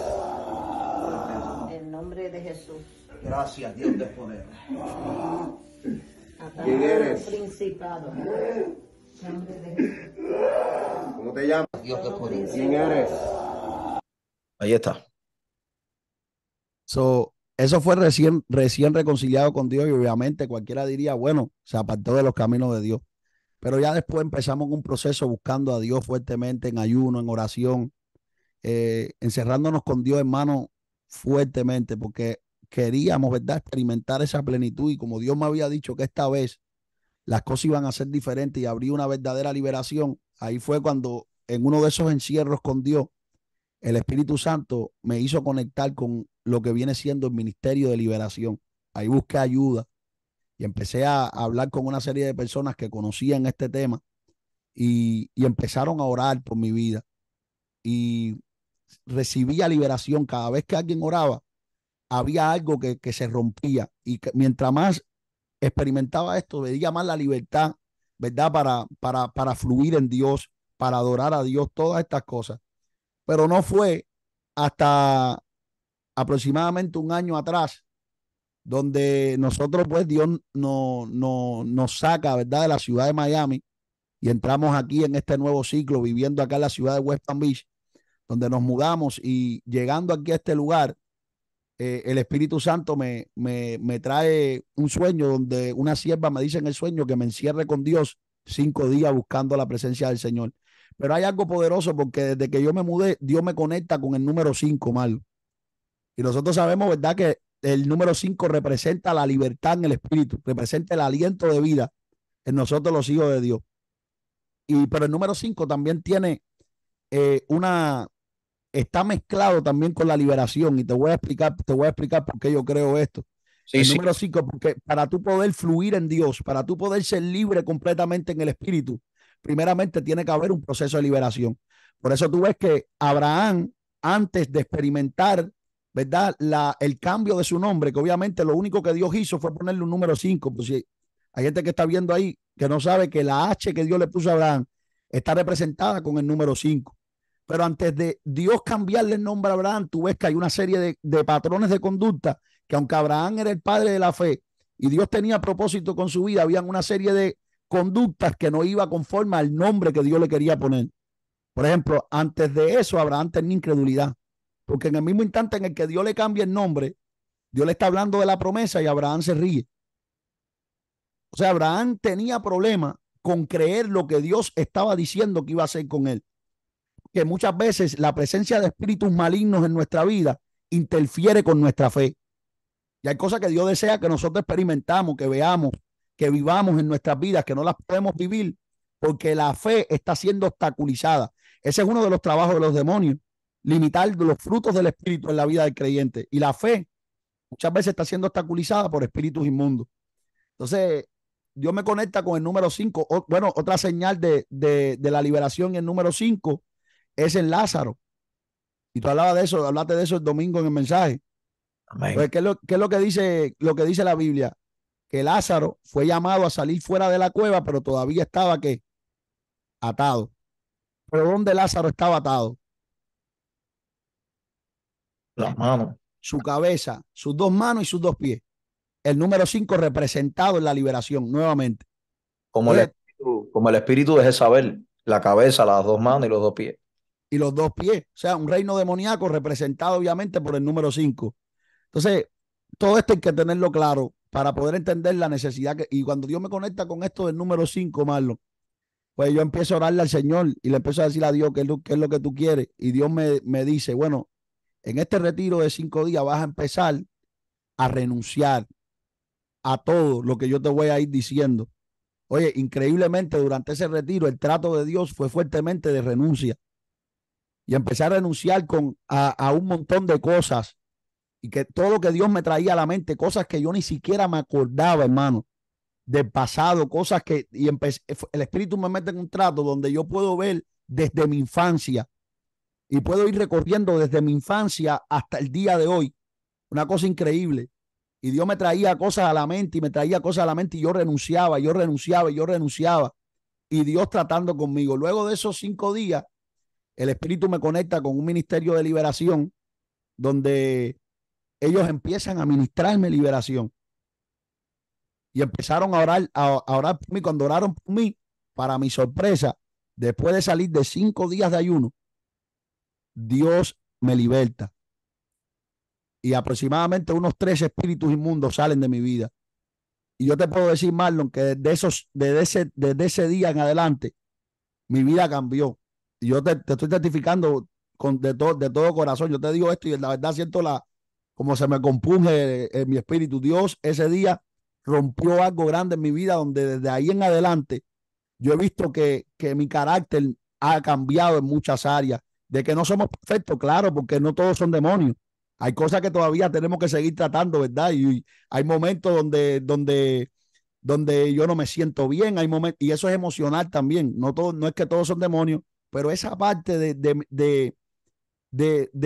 En nombre de Jesús.
Gracias, Dios de poder.
¿Quién eres?
Principado. En nombre de Jesús.
¿Cómo te llamas?
Dios te pone.
¿Quién eres?
Ahí está.
Eso fue recién reconciliado con Dios y obviamente cualquiera diría, bueno, se apartó de los caminos de Dios. Pero ya después empezamos un proceso buscando a Dios fuertemente en ayuno, en oración, encerrándonos con Dios, hermano, fuertemente, porque queríamos, ¿verdad?, experimentar esa plenitud y como Dios me había dicho que esta vez las cosas iban a ser diferentes y habría una verdadera liberación, ahí fue cuando en uno de esos encierros con Dios, el Espíritu Santo me hizo conectar con lo que viene siendo el ministerio de liberación. Ahí busqué ayuda y empecé a hablar con una serie de personas que conocían este tema y empezaron a orar por mi vida. Y recibía liberación. Cada vez que alguien oraba, había algo que se rompía. Y mientras más experimentaba esto, veía más la libertad, ¿verdad? Para fluir en Dios, para adorar a Dios, todas estas cosas. Pero no fue hasta aproximadamente un año atrás donde nosotros, pues Dios nos saca, ¿verdad?, de la ciudad de Miami y entramos aquí en este nuevo ciclo, viviendo acá en la ciudad de West Palm Beach, donde nos mudamos y llegando aquí a este lugar, el Espíritu Santo me trae un sueño donde una sierva me dice en el sueño que me encierre con Dios 5 días buscando la presencia del Señor. Pero hay algo poderoso porque desde que yo me mudé, Dios me conecta con el número 5, Marlo. Y nosotros sabemos, ¿verdad?, que el número 5 representa la libertad en el Espíritu, representa el aliento de vida en nosotros los hijos de Dios. Pero el número 5 también tiene una, está mezclado también con la liberación y te voy a explicar por qué yo creo esto.
Sí,
El
sí.
número 5, porque para tú poder fluir en Dios, para tú poder ser libre completamente en el Espíritu, primeramente tiene que haber un proceso de liberación. Por eso tú ves que Abraham, antes de experimentar, ¿verdad?, el cambio de su nombre, que obviamente lo único que Dios hizo fue ponerle un número 5. Pues si hay gente que está viendo ahí que no sabe que la H que Dios le puso a Abraham está representada con el número 5. Pero antes de Dios cambiarle el nombre a Abraham, tú ves que hay una serie de patrones de conducta que aunque Abraham era el padre de la fe y Dios tenía propósito con su vida, habían una serie de conductas que no iba conforme al nombre que Dios le quería poner. Por ejemplo, antes de eso, Abraham tenía incredulidad, porque en el mismo instante en el que Dios le cambia el nombre, Dios le está hablando de la promesa y Abraham se ríe. O sea, Abraham tenía problema con creer lo que Dios estaba diciendo que iba a hacer con él. Que muchas veces la presencia de espíritus malignos en nuestra vida interfiere con nuestra fe. Y hay cosas que Dios desea que nosotros experimentamos, que veamos, que vivamos en nuestras vidas, que no las podemos vivir porque la fe está siendo obstaculizada. Ese es uno de los trabajos de los demonios, limitar los frutos del espíritu en la vida del creyente. Y la fe muchas veces está siendo obstaculizada por espíritus inmundos. Entonces, Dios me conecta con el número 5, bueno, otra señal de la liberación, el número 5 es en Lázaro. Y tú hablabas de eso, hablaste de eso el domingo en el mensaje.
Amén.
Pues, ¿qué es lo que dice la Biblia? Que Lázaro fue llamado a salir fuera de la cueva, pero todavía estaba ¿qué? Atado. ¿Pero dónde Lázaro estaba atado?
Las manos.
Su cabeza, sus dos manos y sus dos pies. El número 5 representado en la liberación, nuevamente. Entonces,
Como el espíritu de Jezabel, la cabeza, las dos manos y los dos pies.
y los dos pies. O sea, un reino demoníaco representado obviamente por el número 5. Entonces, todo esto hay que tenerlo claro para poder entender la necesidad. Y cuando Dios me conecta con esto del número 5, Marlon, pues yo empiezo a orarle al Señor y le empiezo a decir a Dios qué es lo que tú quieres. Y Dios me dice, bueno, en este retiro de 5 días vas a empezar a renunciar a todo lo que yo te voy a ir diciendo. Oye, increíblemente durante ese retiro el trato de Dios fue fuertemente de renuncia. Y empecé a renunciar a un montón de cosas. Y que todo lo que Dios me traía a la mente, cosas que yo ni siquiera me acordaba, hermano, del pasado, cosas que, y el Espíritu me mete en un trato donde yo puedo ver desde mi infancia y puedo ir recorriendo desde mi infancia hasta el día de hoy. Una cosa increíble. Y Dios me traía cosas a la mente y me traía cosas a la mente y yo renunciaba, yo renunciaba, yo renunciaba. Y Dios tratando conmigo. Luego de esos 5 días, el Espíritu me conecta con un ministerio de liberación donde ellos empiezan a ministrarme liberación. Y empezaron a orar por mí. Cuando oraron por mí, para mi sorpresa, después de salir de 5 días de ayuno, Dios me liberta. Y aproximadamente unos 3 espíritus inmundos salen de mi vida. Y yo te puedo decir, Marlon, que desde ese día en adelante, mi vida cambió. Y yo te estoy testificando de todo corazón. Yo te digo esto y la verdad siento como se me compunge en mi espíritu. Dios ese día rompió algo grande en mi vida donde desde ahí en adelante yo he visto que mi carácter ha cambiado en muchas áreas. De que no somos perfectos, claro, porque no todos son demonios. Hay cosas que todavía tenemos que seguir tratando, ¿verdad? Y hay momentos donde yo no me siento bien, hay momentos, y eso es emocional también. No es que todos son demonios, pero esa parte de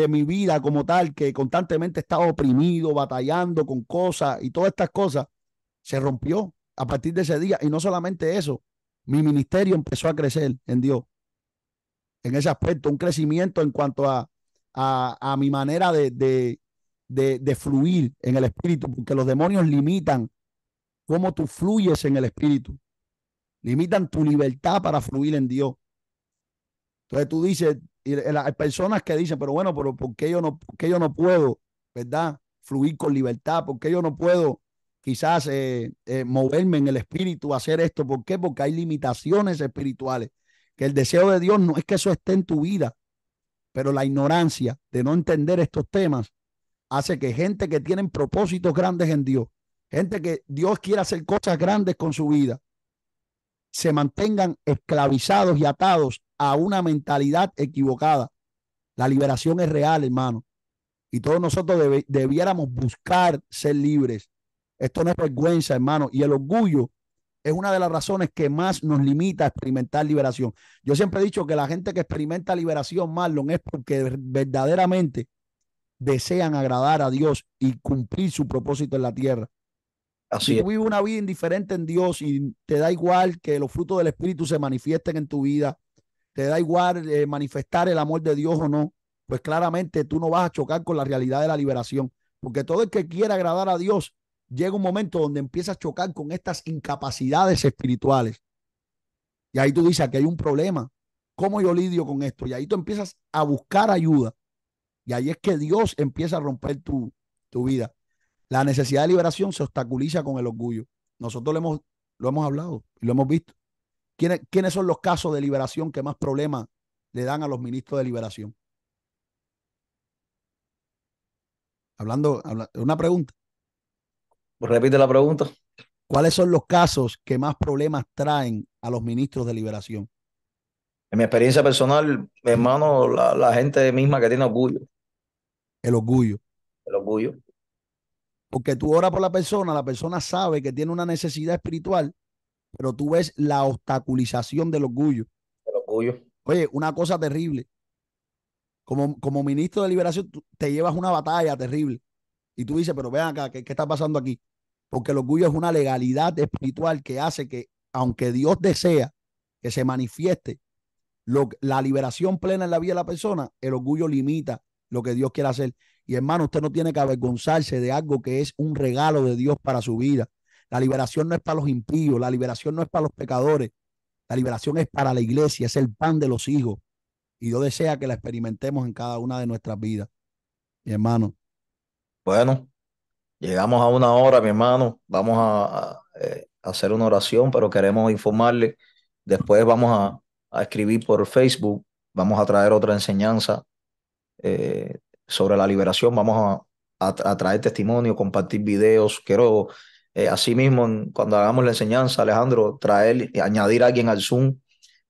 mi vida como tal, que constantemente estaba oprimido, batallando con cosas y todas estas cosas, se rompió a partir de ese día. Y no solamente eso, mi ministerio empezó a crecer en Dios, en ese aspecto, un crecimiento en cuanto a mi manera de fluir en el espíritu, porque los demonios limitan cómo tú fluyes en el espíritu, limitan tu libertad para fluir en Dios. Entonces tú dices, y hay personas que dicen, pero bueno, pero por qué yo no puedo, ¿verdad? Fluir con libertad, ¿por qué yo no puedo quizás moverme en el espíritu, hacer esto? ¿Por qué? Porque hay limitaciones espirituales, que el deseo de Dios no es que eso esté en tu vida, pero la ignorancia de no entender estos temas hace que gente que tienen propósitos grandes en Dios, gente que Dios quiere hacer cosas grandes con su vida, se mantengan esclavizados y atados a una mentalidad equivocada. La liberación es real, hermano. Y todos nosotros debiéramos buscar ser libres. Esto no es vergüenza, hermano. Y el orgullo es una de las razones que más nos limita a experimentar liberación. Yo siempre he dicho que la gente que experimenta liberación, Marlon, es porque verdaderamente desean agradar a Dios y cumplir su propósito en la tierra. Si
Así es.
tú vives una vida indiferente en Dios y te da igual que los frutos del Espíritu se manifiesten en tu vida, te da igual manifestar el amor de Dios o no, pues claramente tú no vas a chocar con la realidad de la liberación, porque todo el que quiera agradar a Dios llega un momento donde empieza a chocar con estas incapacidades espirituales. Y ahí tú dices que hay un problema. ¿Cómo yo lidio con esto? Y ahí tú empiezas a buscar ayuda. Y ahí es que Dios empieza a romper tu vida. La necesidad de liberación se obstaculiza con el orgullo. Nosotros lo hemos hablado y lo hemos visto. ¿Quiénes son los casos de liberación que más problemas le dan a los ministros de liberación? Una pregunta.
Repite la pregunta.
¿Cuáles son los casos que más problemas traen a los ministros de liberación?
En mi experiencia personal, hermano, la gente misma que tiene orgullo.
El orgullo.
El orgullo.
Porque tú oras por la persona sabe que tiene una necesidad espiritual pero tú ves la obstaculización del orgullo.
El orgullo.
Oye, una cosa terrible. Como ministro de liberación, tú te llevas una batalla terrible. Y tú dices, pero vean acá, ¿qué está pasando aquí? Porque el orgullo es una legalidad espiritual que hace que, aunque Dios desea que se manifieste la liberación plena en la vida de la persona, el orgullo limita lo que Dios quiere hacer. Y hermano, usted no tiene que avergonzarse de algo que es un regalo de Dios para su vida. La liberación no es para los impíos, la liberación no es para los pecadores, la liberación es para la iglesia, es el pan de los hijos. Y Dios desea que la experimentemos en cada una de nuestras vidas, mi hermano.
Bueno, llegamos a una hora, mi hermano. Vamos a hacer una oración, pero queremos informarle. Después vamos a escribir por Facebook. Vamos a traer otra enseñanza sobre la liberación. Vamos a traer testimonio, compartir videos. Quiero, asimismo, cuando hagamos la enseñanza, Alejandro, traer y añadir a alguien al Zoom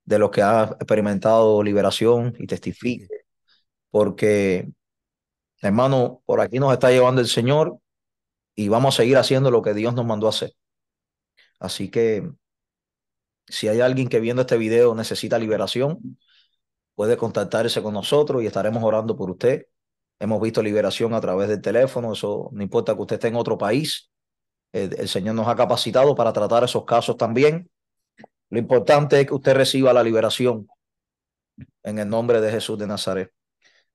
de los que ha experimentado liberación y testifique. Porque, hermano, por aquí nos está llevando el Señor y vamos a seguir haciendo lo que Dios nos mandó a hacer. Así que si hay alguien que viendo este video necesita liberación, puede contactarse con nosotros y estaremos orando por usted. Hemos visto liberación a través del teléfono, eso no importa que usted esté en otro país. El Señor nos ha capacitado para tratar esos casos también. Lo importante es que usted reciba la liberación en el nombre de Jesús de Nazaret.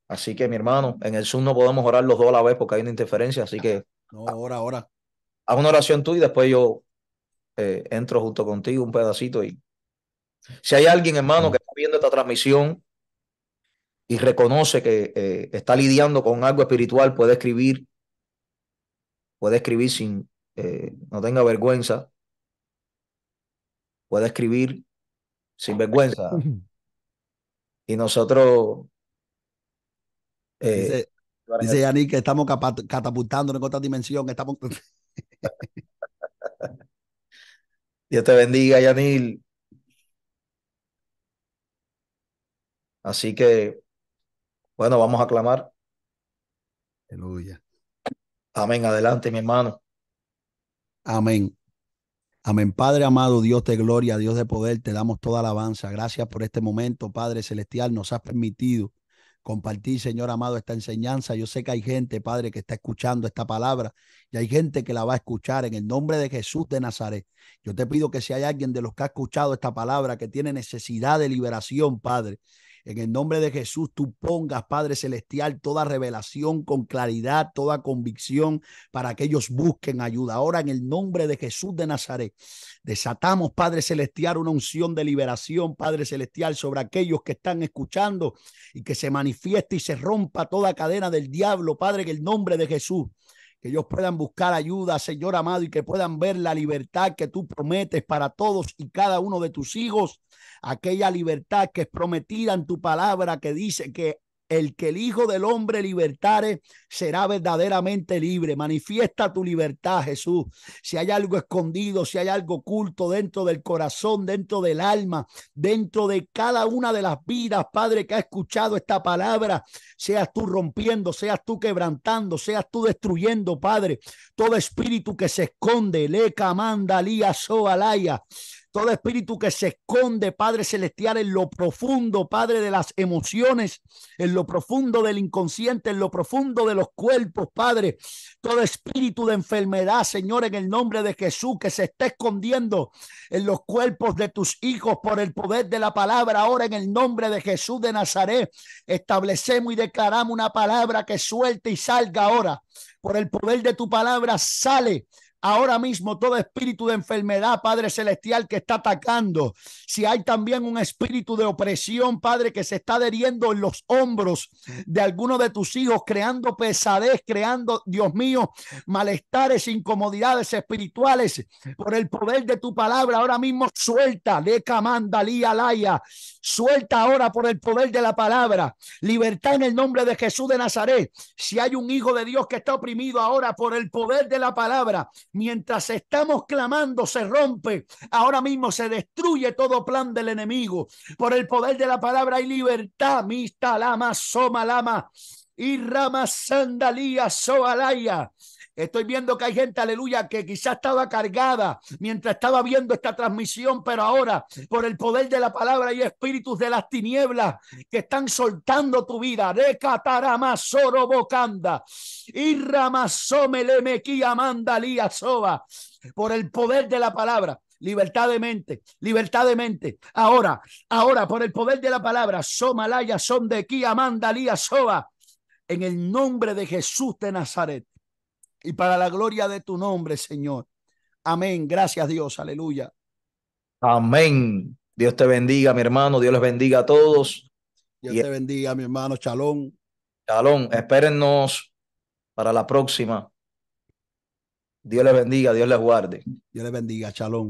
Así que, mi hermano, en el Zoom no podemos orar los dos a la vez porque hay una interferencia, así que
No, ahora.
haz una oración tú y después yo entro junto contigo un pedacito. Y si hay alguien, hermano, que está viendo esta transmisión y reconoce que está lidiando con algo espiritual, puede escribir sin, no tenga vergüenza, puede escribir sin vergüenza. Y nosotros, eh,
Dice Yannick que estamos catapultando en otra dimensión. Estamos...
Dios te bendiga, Yanil. Así que, bueno, vamos a clamar.
Aleluya.
Amén. Adelante, mi hermano.
Amén. Amén. Padre amado, Dios de gloria, Dios de poder, te damos toda alabanza. Gracias por este momento, Padre Celestial. Nos has permitido compartir, Señor amado, esta enseñanza. Yo sé que hay gente, Padre, que está escuchando esta palabra y hay gente que la va a escuchar en el nombre de Jesús de Nazaret. Yo te pido que si hay alguien de los que ha escuchado esta palabra que tiene necesidad de liberación, Padre, en el nombre de Jesús, tú pongas, Padre Celestial, toda revelación con claridad, toda convicción para que ellos busquen ayuda. Ahora, en el nombre de Jesús de Nazaret, desatamos, Padre Celestial, una unción de liberación, Padre Celestial, sobre aquellos que están escuchando y que se manifieste y se rompa toda cadena del diablo, Padre, en el nombre de Jesús. Que ellos puedan buscar ayuda, Señor amado, y que puedan ver la libertad que tú prometes para todos y cada uno de tus hijos. Aquella libertad que es prometida en tu palabra, que dice que el Hijo del Hombre libertare será verdaderamente libre. Manifiesta tu libertad, Jesús. Si hay algo escondido, si hay algo oculto dentro del corazón, dentro del alma, dentro de cada una de las vidas, Padre, que ha escuchado esta palabra, seas tú rompiendo, seas tú quebrantando, seas tú destruyendo, Padre, todo espíritu que se esconde, leca, manda, lía, soalaya. Todo espíritu que se esconde, Padre Celestial, en lo profundo, Padre, de las emociones, en lo profundo del inconsciente, en lo profundo de los cuerpos, Padre. Todo espíritu de enfermedad, Señor, en el nombre de Jesús, que se está escondiendo en los cuerpos de tus hijos por el poder de la palabra. Ahora, en el nombre de Jesús de Nazaret, establecemos y declaramos una palabra que suelte y salga ahora. Por el poder de tu palabra sale ahora mismo todo espíritu de enfermedad, Padre Celestial, que está atacando. Si hay también un espíritu de opresión, Padre, que se está adheriendo en los hombros de alguno de tus hijos, creando pesadez, creando, Dios mío, malestares, incomodidades espirituales, por el poder de tu palabra, ahora mismo suelta, leca, manda, lía, laya, suelta ahora por el poder de la palabra, libertad en el nombre de Jesús de Nazaret. Si hay un hijo de Dios que está oprimido ahora por el poder de la palabra, mientras estamos clamando, se rompe. Ahora mismo se destruye todo plan del enemigo. Por el poder de la palabra hay libertad. Mista lama, soma lama. Y rama sandalía, soalaya. Estoy viendo que hay gente, aleluya, que quizás estaba cargada mientras estaba viendo esta transmisión, pero ahora, por el poder de la palabra, hay espíritus de las tinieblas que están soltando tu vida. Recatarama bocanda y ramasomelemequia mandalía soba. Por el poder de la palabra. Libertad de mente, libertad de mente. Ahora, por el poder de la palabra, Somalaya, son de Kia, Mandalía, Soba, en el nombre de Jesús de Nazaret y para la gloria de tu nombre, Señor. Amén. Gracias, Dios. Aleluya.
Amén. Dios te bendiga, mi hermano. Dios les bendiga a todos.
Dios te bendiga, mi hermano. Shalom.
Shalom. Espérennos para la próxima. Dios les bendiga, Dios les guarde.
Dios les bendiga. Shalom.